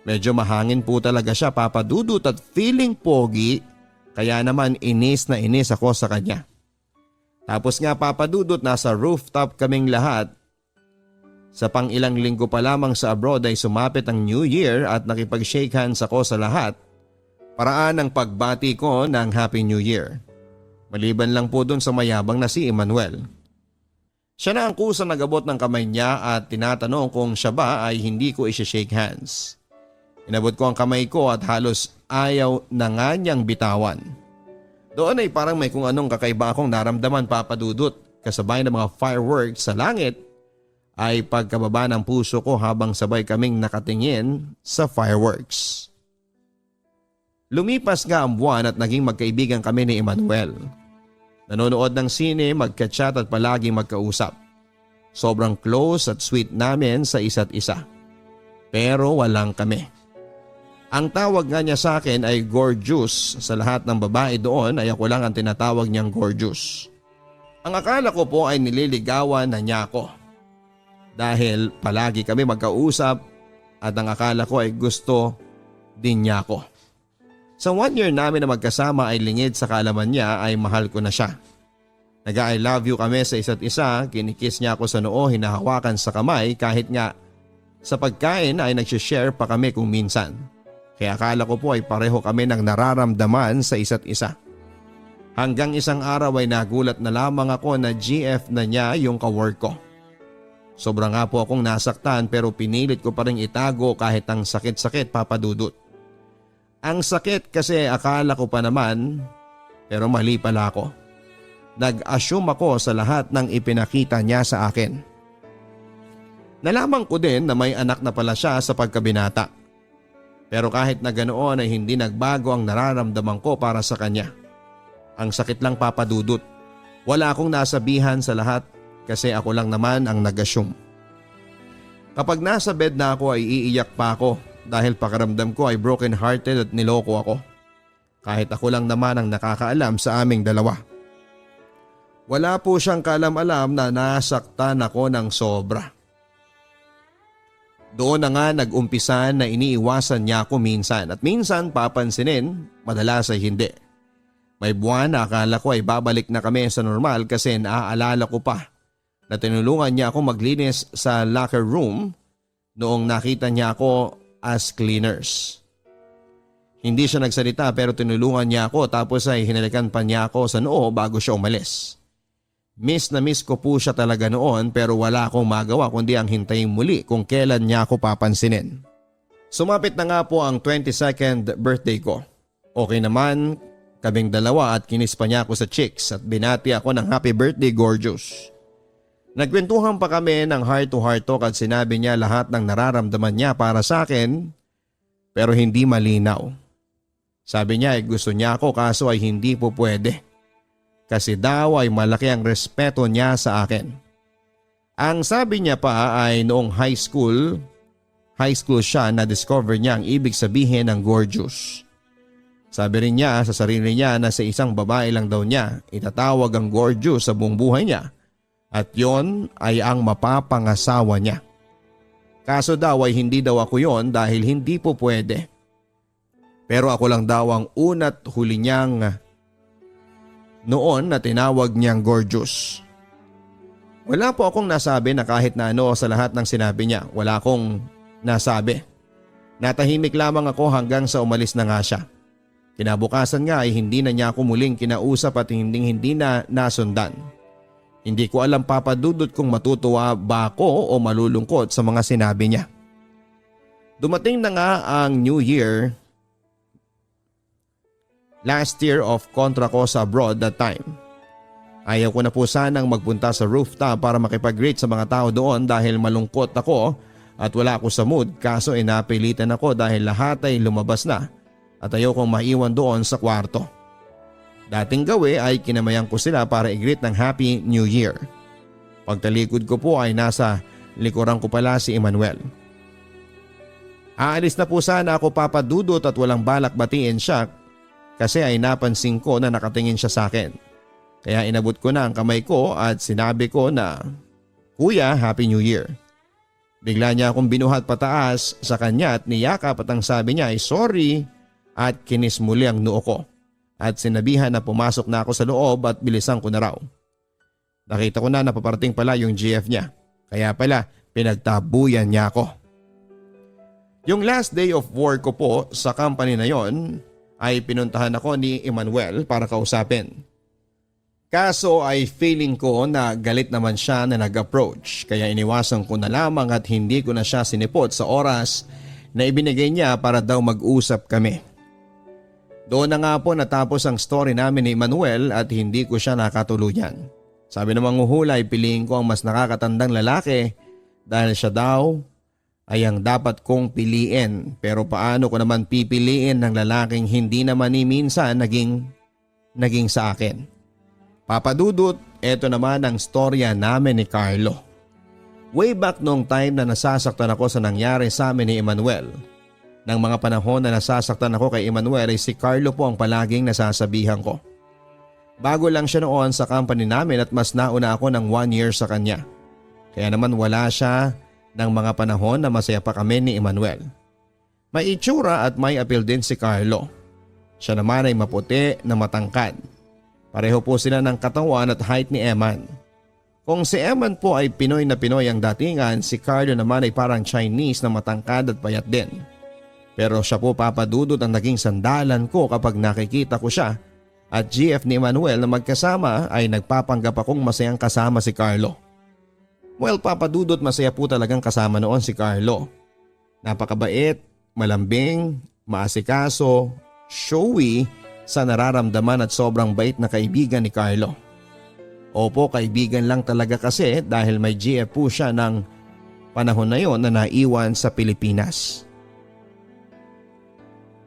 Medyo mahangin po talaga siya Papadudot at feeling pogi kaya naman inis na inis ako sa kanya. Tapos nga Papadudot nasa rooftop kaming lahat. Sa pang ilang linggo pa lamang sa abroad ay sumapit ang New Year at nakipag-shake hands ako sa lahat. Paraan ng pagbati ko ng Happy New Year. Maliban lang po dun sa mayabang na si Emmanuel. Siya na ang kusang nagabot ng kamay niya at tinatanong kung siya ba ay hindi ko i-shake hands. Inabot ko ang kamay ko at halos ayaw na nga niyang bitawan. Doon ay parang may kung anong kakaiba akong naramdaman Papadudot kasabay ng mga fireworks sa langit ay pagkababa ng puso ko habang sabay kaming nakatingin sa fireworks. Lumipas nga ang buwan at naging magkaibigan kami ni Emmanuel. Nanonood ng sine, magka-chat at palaging magkausap. Sobrang close at sweet namin sa isa't isa. Pero walang kami. Ang tawag nga niya sa akin ay gorgeous. Sa lahat ng babae doon ay ako lang ang tinatawag niyang gorgeous. Ang akala ko po ay nililigawan na niya ako. Dahil palagi kami magkausap at ang akala ko ay gusto din niya ako. Sa 1 year namin na magkasama ay lingid sa kaalaman niya ay mahal ko na siya. Nag-I love you kami sa isa't isa, kinikiss niya ako sa noo, hinahawakan sa kamay kahit nga sa pagkain ay nagsishare pa kami kung minsan. Kaya akala ko po ay pareho kami ng nararamdaman sa isa't isa. Hanggang isang araw ay nagulat na lamang ako na GF na niya yung kawork ko. Sobra nga po akong nasaktan pero pinilit ko pa rin itago kahit ang sakit-sakit, Papa Dudut. Ang sakit kasi akala ko pa naman pero mali pala ako. Nag-assume ako sa lahat ng ipinakita niya sa akin. Nalaman ko din na may anak na pala siya sa pagkabinata. Pero kahit na ganoon ay hindi nagbago ang nararamdaman ko para sa kanya. Ang sakit lang, Papa Dudut. Wala akong nasabihan sa lahat kasi ako lang naman ang nag-assume. Kapag nasa bed na ako ay iiyak pa ako dahil pakiramdam ko ay broken hearted at niloko ako. Kahit ako lang naman ang nakakaalam sa aming dalawa. Wala po siyang kaalam-alam na nasaktan ako ng sobra. Doon na nga nag-umpisa na iniiwasan niya ako minsan at minsan papansinin, madalas ay hindi. May buwan na akala ko ay babalik na kami sa normal kasi naaalala ko pa na tinulungan niya ako maglinis sa locker room noong nakita niya ako as cleaners. Hindi siya nagsalita pero tinulungan niya ako tapos ay hinalikan pa niya ako sa noo bago siya umalis. Miss na miss ko po siya talaga noon pero wala akong magawa kundi ang hintayin muli kung kailan niya ako papansinin. Sumapit na nga po ang 22nd birthday ko. Okay naman, kaming dalawa at kinis pa niya ako sa cheeks at binati ako ng happy birthday, gorgeous. Nagkwentuhan pa kami ng heart to heart talk at sinabi niya lahat ng nararamdaman niya para sa akin pero hindi malinaw. Sabi niya ay gusto niya ako kaso ay hindi po pwede. Kasi daw ay malaki ang respeto niya sa akin. Ang sabi niya pa ay noong high school siya na discover niya ang ibig sabihin ng gorgeous. Sabi rin niya sa sarili niya na sa isang babae lang daw niya itatawag ang gorgeous sa buong buhay niya at yon ay ang mapapangasawa niya. Kaso daw ay hindi daw ako yon dahil hindi po pwede. Pero ako lang daw ang una't huli niyang noon na tinawag niyang gorgeous. Wala po akong nasabi na kahit na ano sa lahat ng sinabi niya. Wala akong nasabi. Natahimik lamang ako hanggang sa umalis na nga siya. Kinabukasan nga ay hindi na niya ako muling kinausap at hindi na nasundan. Hindi ko alam, Papa Dudut, kung matutuwa ba ako o malulungkot sa mga sinabi niya. Dumating na nga ang New Year. Last year of kontra ko sa abroad that time. Ayaw ko na po sanang magpunta sa rooftop para makipag-greet sa mga tao doon dahil malungkot ako at wala ako sa mood kaso napilitan ako dahil lahat ay lumabas na at ayaw kong maiwan doon sa kwarto. Dating gawi ay kinamayan ko sila para i-greet ng Happy New Year. Pagtalikod ko po ay nasa likuran ko pala si Emmanuel. Aalis na po sana ako, Papa Dudut, at walang balak batiin siya kasi ay napansin ko na nakatingin siya sa akin. Kaya inabot ko na ang kamay ko at sinabi ko na, "Kuya, Happy New Year." Bigla niya akong binuhat pataas sa kanya at niyakap at ang sabi niya ay sorry at kinis muli ang noo ko. At sinabihan na pumasok na ako sa loob at bilisan ko na raw. Nakita ko na napaparating pala yung GF niya. Kaya pala pinagtabuyan niya ako. Yung last day of work ko po sa company na yon ay pinuntahan ako ni Emmanuel para kausapin. Kaso ay feeling ko na galit naman siya na nag-approach kaya iniwasan ko na lamang at hindi ko na siya sinipot sa oras na ibinigay niya para daw mag-usap kami. Doon na nga po natapos ang story namin ni Emmanuel at hindi ko siya nakatuluyan. Sabi ng manghuhulay, piliin ko ang mas nakakatandang lalaki dahil siya daw ay ang dapat kong piliin. Pero paano ko naman pipiliin ng lalaking hindi naman ni minsan naging sa akin? Papa Dudut, eto naman ang storya namin ni Carlo. Way back noong time na nasasaktan ako sa nangyari sa amin ni Emmanuel. Nang mga panahon na nasasaktan ako kay Emmanuel ay si Carlo po ang palaging nasasabihan ko. Bago lang siya noon sa company namin at mas nauna ako ng 1 year sa kanya. Kaya naman wala siya ng mga panahon na masaya pa kami ni Emmanuel. May itsura at may appeal din si Carlo. Siya naman ay maputi na matangkad. Pareho po sila ng katawan at height ni Eman. Kung si Eman po ay Pinoy na Pinoy ang datingan, si Carlo naman ay parang Chinese na matangkad at payat din. Pero siya po papadudot ang naging sandalan ko kapag nakikita ko siya at GF ni Emmanuel na magkasama ay nagpapanggap akong masayang kasama si Carlo. Well, papadudot masaya po talagang kasama noon si Carlo. Napakabait, malambing, maasikaso, showy sa nararamdaman at sobrang bait na kaibigan ni Carlo. Opo, kaibigan lang talaga kasi dahil may GF po siya ng panahon na yon na naiwan sa Pilipinas.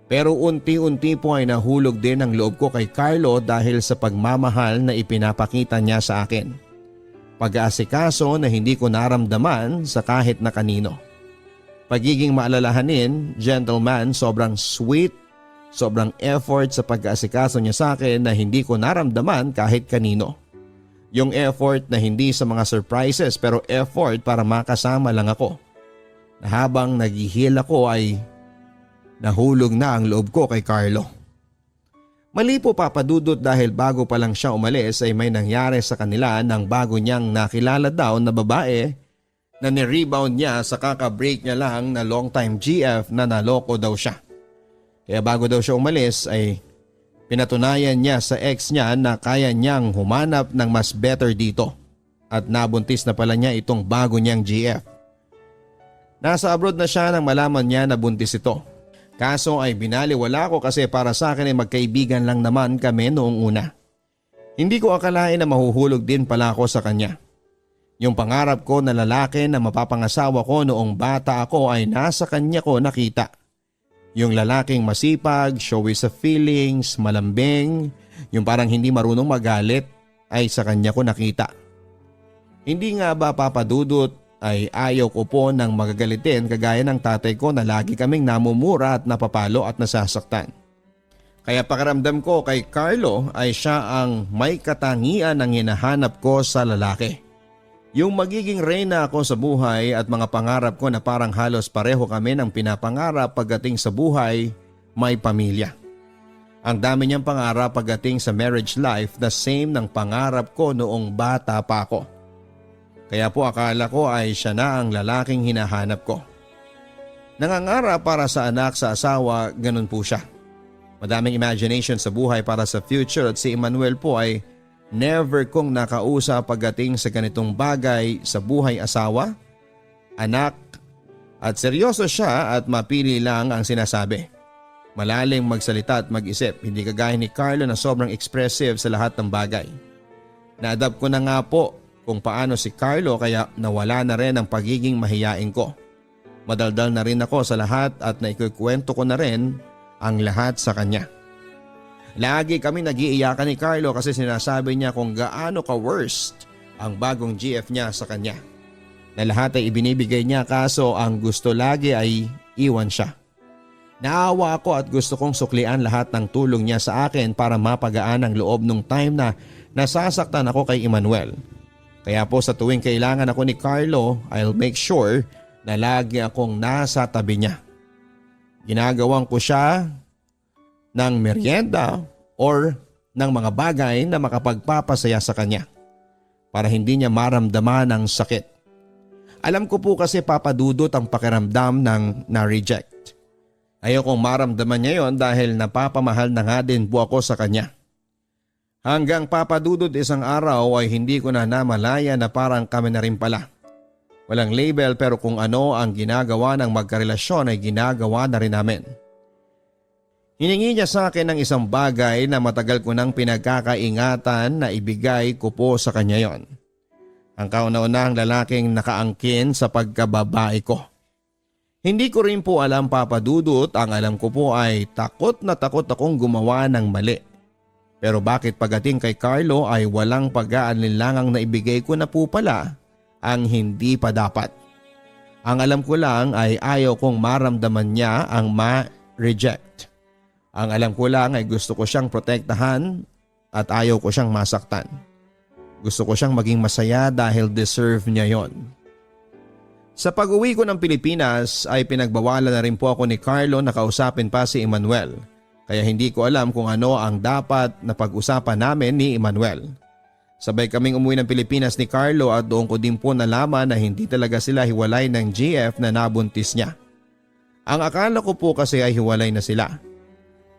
Pero unti-unti po ay nahulog din ang loob ko kay Carlo dahil sa pagmamahal na ipinapakita niya sa akin. Pag-aasikaso na hindi ko naramdaman sa kahit na kanino. Pagiging maalalahanin, gentleman, sobrang sweet, sobrang effort sa pag-aasikaso niya sa akin na hindi ko naramdaman kahit kanino. Yung effort na hindi sa mga surprises pero effort para makasama lang ako. Na habang naghihil ako ay nahulog na ang loob ko kay Carlo. Mali po papadudot dahil bago pa lang siya umalis ay may nangyari sa kanila nang bago niyang nakilala daw na babae na nirebound niya sa kaka-break niya lang na long time GF na naloko daw siya. Kaya bago daw siya umalis ay pinatunayan niya sa ex niya na kaya niyang humanap ng mas better dito at nabuntis na pala niya itong bago niyang GF. Nasa abroad na siya nang malaman niya na buntis ito. Kaso ay binaliwala ko kasi para sa akin ay magkaibigan lang naman kami noong una. Hindi ko akalain na mahuhulog din pala ako sa kanya. Yung pangarap ko na lalaki na mapapangasawa ko noong bata ako ay nasa kanya ko nakita. Yung lalaking masipag, showy sa feelings, malambing, yung parang hindi marunong magalit ay sa kanya ko nakita. Hindi nga ba papadudot ay ayaw ko po ng magagalitin kagaya ng tatay ko na lagi kaming namumura at napapalo at nasasaktan. Kaya pakiramdam ko kay Carlo ay siya ang may katangian ng hinahanap ko sa lalaki. Yung magiging reyna ako sa buhay at mga pangarap ko na parang halos pareho kami ng pinapangarap pagdating sa buhay, may pamilya. Ang dami niyang pangarap pagdating sa marriage life na same ng pangarap ko noong bata pa ako. Kaya po akala ko ay siya na ang lalaking hinahanap ko. Nangangarap para sa anak, sa asawa, ganun po siya. Madaming imagination sa buhay para sa future at si Emmanuel po ay never kong nakausap pagdating sa ganitong bagay sa buhay asawa, anak at seryoso siya at mapili lang ang sinasabi. Malaling magsalita at mag-isip, hindi kagaya ni Carlo na sobrang expressive sa lahat ng bagay. Na-adapt ko na nga po kung paano si Carlo kaya nawala na rin ang pagiging mahiyain ko. Madaldal na rin ako sa lahat at naikukwento ko na rin ang lahat sa kanya. Lagi kami nag-iiyakan ni Carlo kasi sinasabi niya kung gaano ka-worst ang bagong GF niya sa kanya. Na lahat ay ibinibigay niya kaso ang gusto lagi ay iwan siya. Naawa ako at gusto kong suklian lahat ng tulong niya sa akin para mapagaan ang loob nung time na nasasaktan ako kay Emmanuel. Kaya po sa tuwing kailangan ako ni Carlo, I'll make sure na lagi akong nasa tabi niya. Ginagawan ko siya ng merienda or ng mga bagay na makapagpapasaya sa kanya para hindi niya maramdaman ang sakit. Alam ko po kasi papadudot ang pakiramdam ng na-reject. Ayokong maramdaman niya yon dahil napapamahal na nga din po ako sa kanya. Hanggang papadudod isang araw ay hindi ko na namalaya na parang kami na rin pala. Walang label pero kung ano ang ginagawa ng magkarelasyon ay ginagawa na rin namin. Hiningi niya sa akin ng isang bagay na matagal ko nang pinagkakaingatan na ibigay ko po sa kanya yon. Ang kauna-unahang lalaking nakaangkin sa pagkababae ko. Hindi ko rin po alam papadudot, ang alam ko po ay takot na takot akong gumawa ng mali. Pero bakit pagdating kay Carlo ay walang pag-aalinlangang na ibigay ko na po pala ang hindi pa dapat. Ang alam ko lang ay ayaw kong maramdaman niya ang ma-reject. Ang alam ko lang ay gusto ko siyang protektahan at ayaw ko siyang masaktan. Gusto ko siyang maging masaya dahil deserve niya yon. Sa pag-uwi ko ng Pilipinas ay pinagbawalan na rin po ako ni Carlo na kausapin pa si Emmanuel. Kaya hindi ko alam kung ano ang dapat na pag-usapan namin ni Emmanuel. Sabay kaming umuwi ng Pilipinas ni Carlo at doon ko din po nalaman na hindi talaga sila hiwalay ng GF na nabuntis niya. Ang akala ko po kasi ay hiwalay na sila.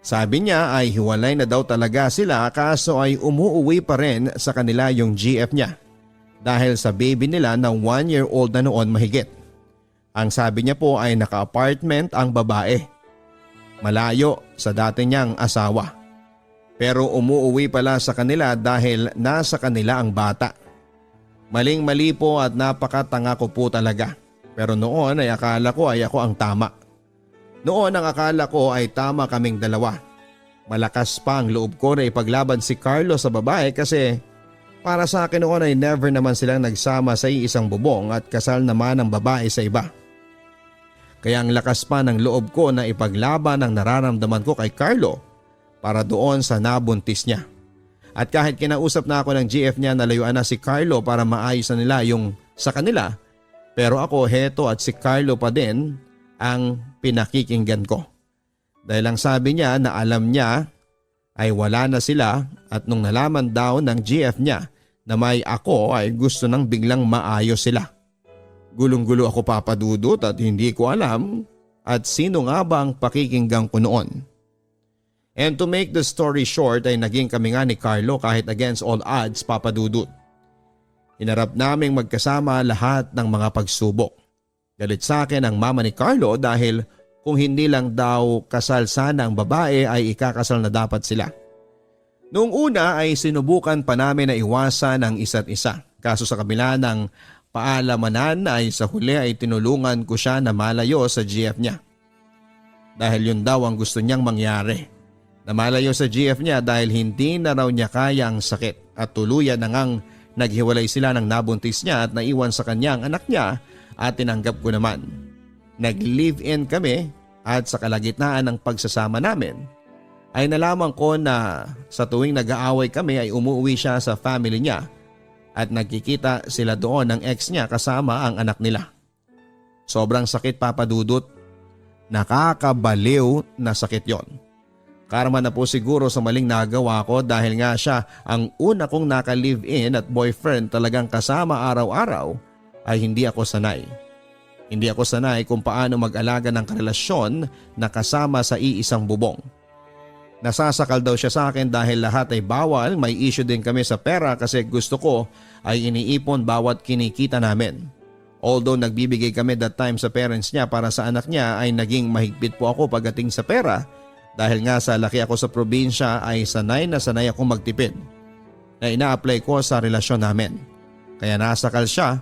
Sabi niya ay hiwalay na daw talaga sila kaso ay umuuwi pa rin sa kanila yung GF niya. Dahil sa baby nila na 1-year-old na noon mahigit. Ang sabi niya po ay naka-apartment ang babae. Malayo sa dati niyang asawa. Pero umuuwi pala sa kanila dahil nasa kanila ang bata. Maling-mali po at napakatanga ko po talaga. Pero noon ay akala ko ay ako ang tama. Noon ang akala ko ay tama kaming dalawa. Malakas pa ang loob ko na ipaglaban si Carlo sa babae kasi para sa akin noon ay never naman silang nagsama sa isang bubong at kasal naman ang babae sa iba. Kaya ang lakas pa ng loob ko na ipaglaban ang nararamdaman ko kay Carlo para doon sa nabuntis niya. At kahit kinausap na ako ng GF niya na layuan na si Carlo para maayos na nila yung sa kanila, pero ako heto at si Carlo pa din ang pinakikinggan ko. Dahil ang sabi niya na alam niya ay wala na sila at nung nalaman daw ng GF niya na may ako ay gusto nang biglang maayos sila. Gulong-gulo ako papadudot at hindi ko alam at sino nga ba ang pakikinggan ko noon. And to make the story short ay naging kami nga ni Carlo kahit against all odds papadudot. Hinarap naming magkasama lahat ng mga pagsubok. Galit sa akin ang mama ni Carlo dahil kung hindi lang daw kasal sana ang babae ay ikakasal na dapat sila. Noong una ay sinubukan pa namin na iwasan ang isa't isa. Kaso sa kabila ng paalamanan ay sa huli ay tinulungan ko siya na malayo sa GF niya. Dahil yun daw ang gusto niyang mangyari. Na malayo sa GF niya dahil hindi na raw niya kaya ang sakit at tuluyan na ngang naghiwalay sila ng nabuntis niya at naiwan sa kanyang anak niya at tinanggap ko naman. Nag-live-in kami at sa kalagitnaan ng pagsasama namin ay nalaman ko na sa tuwing nag-aaway kami ay umuwi siya sa family niya at nagkikita sila doon ng ex niya kasama ang anak nila. Sobrang sakit papadudot. Nakakabaliw na sakit yon. Karma na po siguro sa maling nagawa ko dahil nga siya ang una kong naka-live-in at boyfriend talagang kasama araw-araw ay hindi ako sanay. Hindi ako sanay kung paano mag-alaga ng karelasyon na kasama sa iisang bubong. Nasasakal daw siya sa akin dahil lahat ay bawal, may issue din kami sa pera kasi gusto ko ay iniipon bawat kinikita namin. Although nagbibigay kami that time sa parents niya para sa anak niya ay naging mahigpit po ako pagdating sa pera dahil nga sa laki ako sa probinsya ay sanay na sanay akong magtipid na ina-apply ko sa relasyon namin. Kaya nasakal siya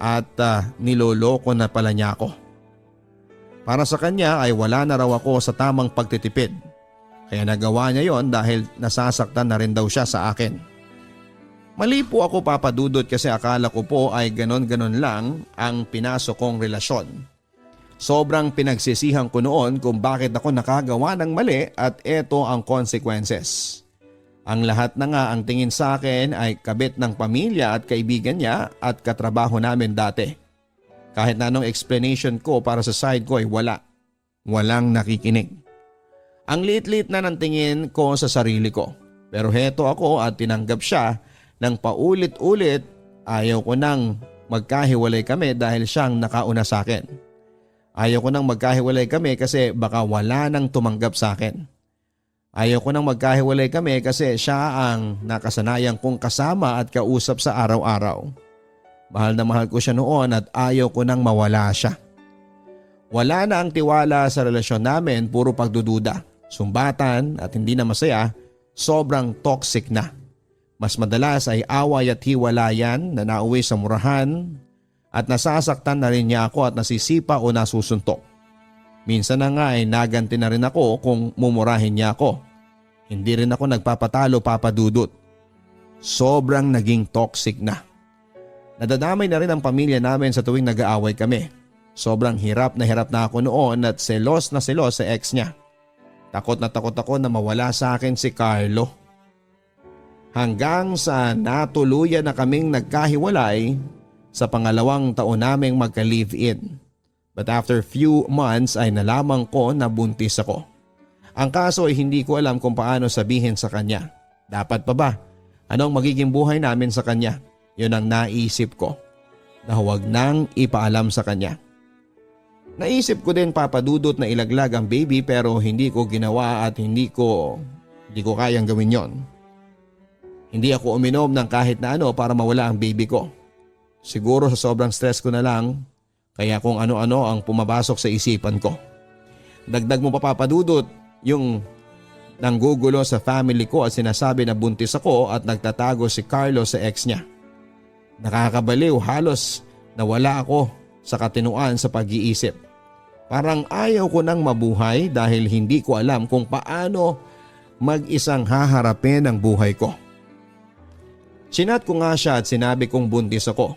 at niloloko na pala niya ako. Para sa kanya ay wala na raw ako sa tamang pagtitipid. Kaya nagawa niya yon dahil nasasaktan na rin daw siya sa akin. Mali po ako papadudot kasi akala ko po ay ganon-ganon lang ang pinasok kong relasyon. Sobrang pinagsisihan ko noon kung bakit ako nakagawa ng mali at eto ang consequences. Ang lahat na nga ang tingin sa akin ay kabit ng pamilya at kaibigan niya at katrabaho namin dati. Kahit na anong explanation ko para sa side ko ay wala. Walang nakikinig. Ang liit-liit na ng tingin ko sa sarili ko. Pero heto ako at tinanggap siya ng paulit-ulit. Ayaw ko nang magkahiwalay kami dahil siyang nakauna sa akin. Ayaw ko nang magkahiwalay kami kasi baka wala nang tumanggap sa akin. Ayaw ko nang magkahiwalay kami kasi siya ang nakasanayan kong kasama at kausap sa araw-araw. Mahal na mahal ko siya noon at ayaw ko nang mawala siya. Wala na ang tiwala sa relasyon namin, puro pagdududa. Sumbatan at hindi na masaya, sobrang toxic na. Mas madalas ay away at hiwalayan na nauwi sa murahan at nasasaktan na rin niya ako at nasisipa o nasusuntok. Minsan na nga ay naganti na rin ako kung mumurahin niya ako. Hindi rin ako nagpapatalo papadudot. Sobrang naging toxic na. Nadadamay na rin ang pamilya namin sa tuwing nag-aaway kami. Sobrang hirap na ako noon at selos na selos sa ex niya. Takot na ako na mawala sa akin si Carlo. Hanggang sa natuluyan na kaming nagkahiwalay sa pangalawang taon naming magka-live-in. But after few months ay nalaman ko na buntis ako. Ang kaso ay hindi ko alam kung paano sabihin sa kanya. Dapat pa ba? Anong magiging buhay namin sa kanya? Yun ang naisip ko, na huwag nang ipaalam sa kanya. Naisip ko din, Papa Dudut, na ilaglag ang baby pero hindi ko ginawa at hindi ko kayang gawin yon. Hindi ako uminom ng kahit na ano para mawala ang baby ko. Siguro sa sobrang stress ko na lang, kaya kung ano-ano ang pumabasok sa isipan ko. Dagdag mo pa, Papa Dudut, yung nanggugulo sa family ko at sinasabi na buntis ako at nagtatago si Carlos sa ex niya. Nakakabaliw, halos nawala ako sa katinuan sa pag-iisip. Parang ayaw ko nang mabuhay dahil hindi ko alam kung paano mag-isang haharapin ang buhay ko. Chinat ko nga siya at sinabi kong buntis ako,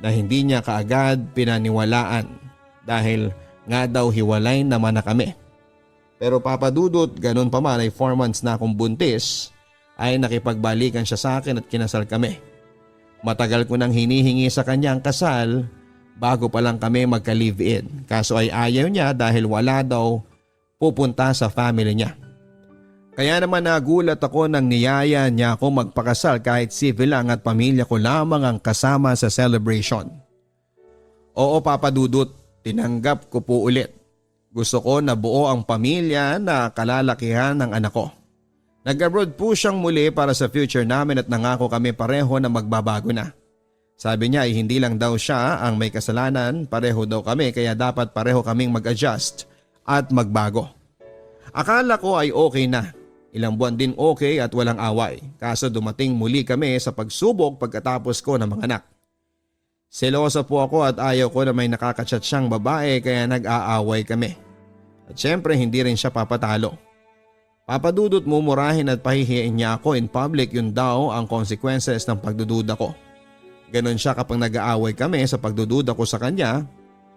na hindi niya kaagad pinaniwalaan dahil nga daw hiwalay naman na kami. Pero Papa Dudut, ganun pa man ay 4 months na akong buntis, ay nakipagbalikan siya sa akin at kinasal kami. Matagal ko nang hinihingi sa kanya ang kasal bago pa lang kami magka-live-in. Kaso ay ayaw niya dahil wala daw pupunta sa family niya. Kaya naman nagulat ako nang niyaya niya ako magpakasal kahit civil lang at pamilya ko lamang ang kasama sa celebration. Oo, Papa Dudut, tinanggap ko po ulit. Gusto ko na buo ang pamilya na kalalakihan ng anak ko. Nag-abroad po siyang muli para sa future namin at nangako kami pareho na magbabago na. Sabi niya ay hindi lang daw siya ang may kasalanan, pareho daw kami kaya dapat pareho kaming mag-adjust at magbago. Akala ko ay okay na. Ilang buwan din okay at walang away. Kaso dumating muli kami sa pagsubok pagkatapos ko ng mga anak. Selosa po ako at ayaw ko na may nakakachat siyang babae kaya nag-aaway kami. At syempre hindi rin siya papatalo. Papa Dudut, mumurahin at pahihiyain niya ako in public, yun daw ang consequences ng pagdududa ko. Ganon siya kapag nag-aaway kami sa pagdududa ko sa kanya,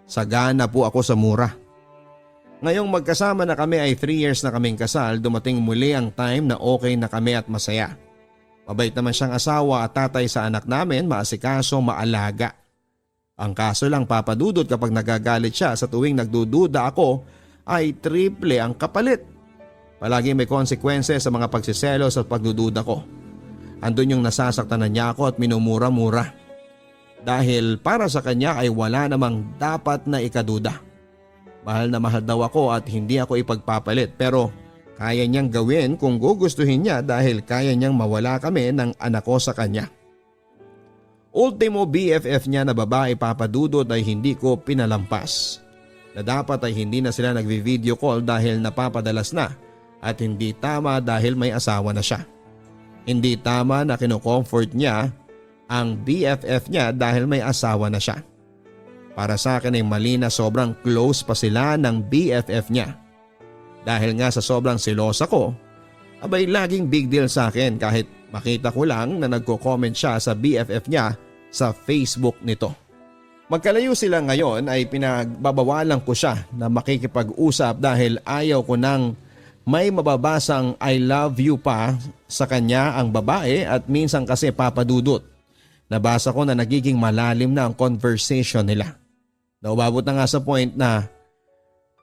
sagana po ako sa mura. Ngayong magkasama na kami ay 3 years na kaming kasal, dumating muli ang time na okay na kami at masaya. Mabait naman siyang asawa at tatay sa anak namin, maasikaso, maalaga. Ang kaso lang, Papa Dudut, kapag nagagalit siya sa tuwing nagdududa ako ay triple ang kapalit. Palagi may konsekwensya sa mga pagsiselos at pagdududa ko. Andun yung nasasaktan na niya ako at minumura-mura. Dahil para sa kanya ay wala namang dapat na ikaduda. Mahal na mahal daw ako at hindi ako ipagpapalit pero kaya niyang gawin kung gugustuhin niya dahil kaya niyang mawala kami ng anak ko sa kanya. Ultimo BFF niya na babae, Papa Dudut, ay hindi ko pinalampas. Na dapat ay hindi na sila nagvi-video call dahil napapadalas na at hindi tama dahil may asawa na siya. Hindi tama na kino-comfort niya ang BFF niya dahil may asawa na siya. Para sa akin ay mali na sobrang close pa sila ng BFF niya. Dahil nga sa sobrang silosa ko, abay laging big deal sa akin kahit makita ko lang na nagko-comment siya sa BFF niya sa Facebook nito. Magkalayo sila ngayon ay pinagbabawalan ko siya na makikipag-usap dahil ayaw ko nang may mababasang I love you pa sa kanya ang babae at minsan kasi, Papa Dudut, nabasa ko na nagiging malalim na ang conversation nila. Naubabot na nga sa point na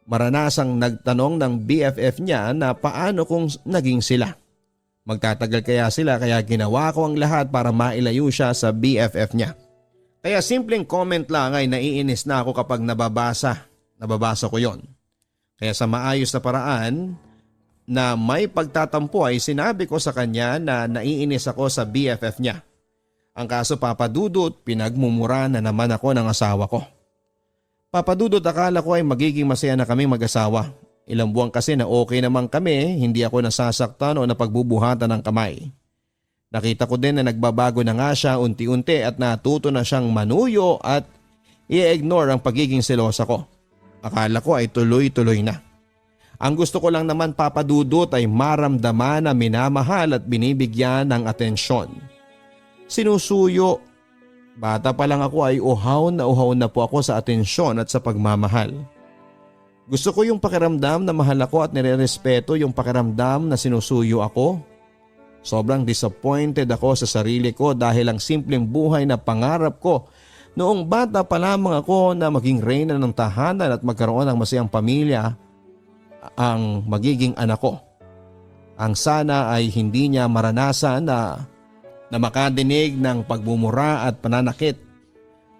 maranasang nagtanong ng BFF niya na paano kung naging sila. Magtatagal kaya sila kaya ginawa ko ang lahat para mailayo siya sa BFF niya. Kaya simpleng comment lang ay naiinis na ako kapag nababasa ko yon. Kaya sa maayos na paraan na may pagtatampo ay sinabi ko sa kanya na naiinis ako sa BFF niya. Ang kaso, Papa Dudut, pinagmumura na naman ako ng asawa ko. Papa Dudut, akala ko ay magiging masaya na kami mag-asawa. Ilang buwan kasi na okay naman kami, hindi ako nasasaktan o napagbubuhatan ng kamay. Nakita ko din na nagbabago na nga siya unti-unti at natuto na siyang manuyo at i-ignore ang pagiging selosa ko. Akala ko ay tuloy-tuloy na. Ang gusto ko lang naman, Papa Dudut, ay maramdaman na minamahal at binibigyan ng atensyon. Sinusuyo. Bata pa lang ako ay uhaw na po ako sa atensyon at sa pagmamahal. Gusto ko yung pakiramdam na mahal ako at nire-respeto yung pakiramdam na sinusuyo ako. Sobrang disappointed ako sa sarili ko dahil ang simpleng buhay na pangarap ko noong bata pa lamang ako na maging reyna ng tahanan at magkaroon ng masayang pamilya ang magiging anak ko. Ang sana ay hindi niya maranasan na makadinig ng pagmumura at pananakit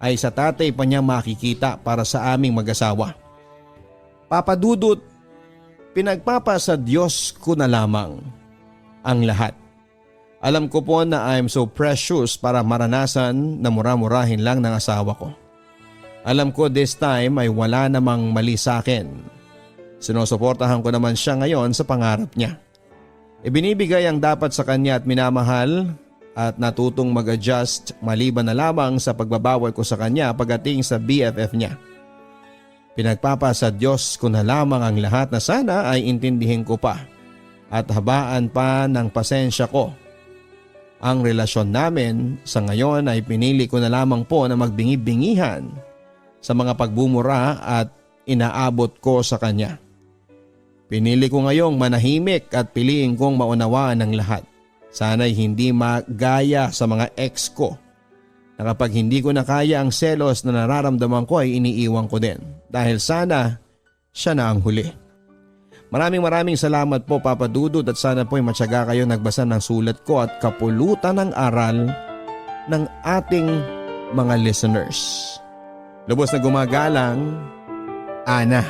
ay sa tatay pa niya makikita para sa aming mag-asawa. Papa Dudut, pinagpapasa Diyos ko na lamang ang lahat. Alam ko po na I'm so precious para maranasan na mura-murahin lang ng asawa ko. Alam ko this time ay wala namang mali sa akin. Sinusuportahan ko naman siya ngayon sa pangarap niya. Ibinibigay ang dapat sa kanya at minamahal at natutong mag-adjust maliban na lamang sa pagbabawal ko sa kanya pagdating sa BFF niya. Pinagpapasa Diyos ko na lamang ang lahat na sana ay intindihin ko pa at habaan pa ng pasensya ko. Ang relasyon namin sa ngayon ay pinili ko na lamang po na magbingi-bingihan sa mga pagbumura at inaabot ko sa kanya. Pinili ko ngayong manahimik at piliin kong maunawaan ng lahat. Sana'y hindi magaya sa mga ex ko na kapag hindi ko na kaya ang selos na nararamdaman ko ay iniiwan ko din dahil sana siya na ang huli. Maraming salamat po Papa Dudut at sana po ay matyaga kayo nagbasa ng sulat ko at kapulutan ng aral ng ating mga listeners. Lubos na gumagalang, Ana.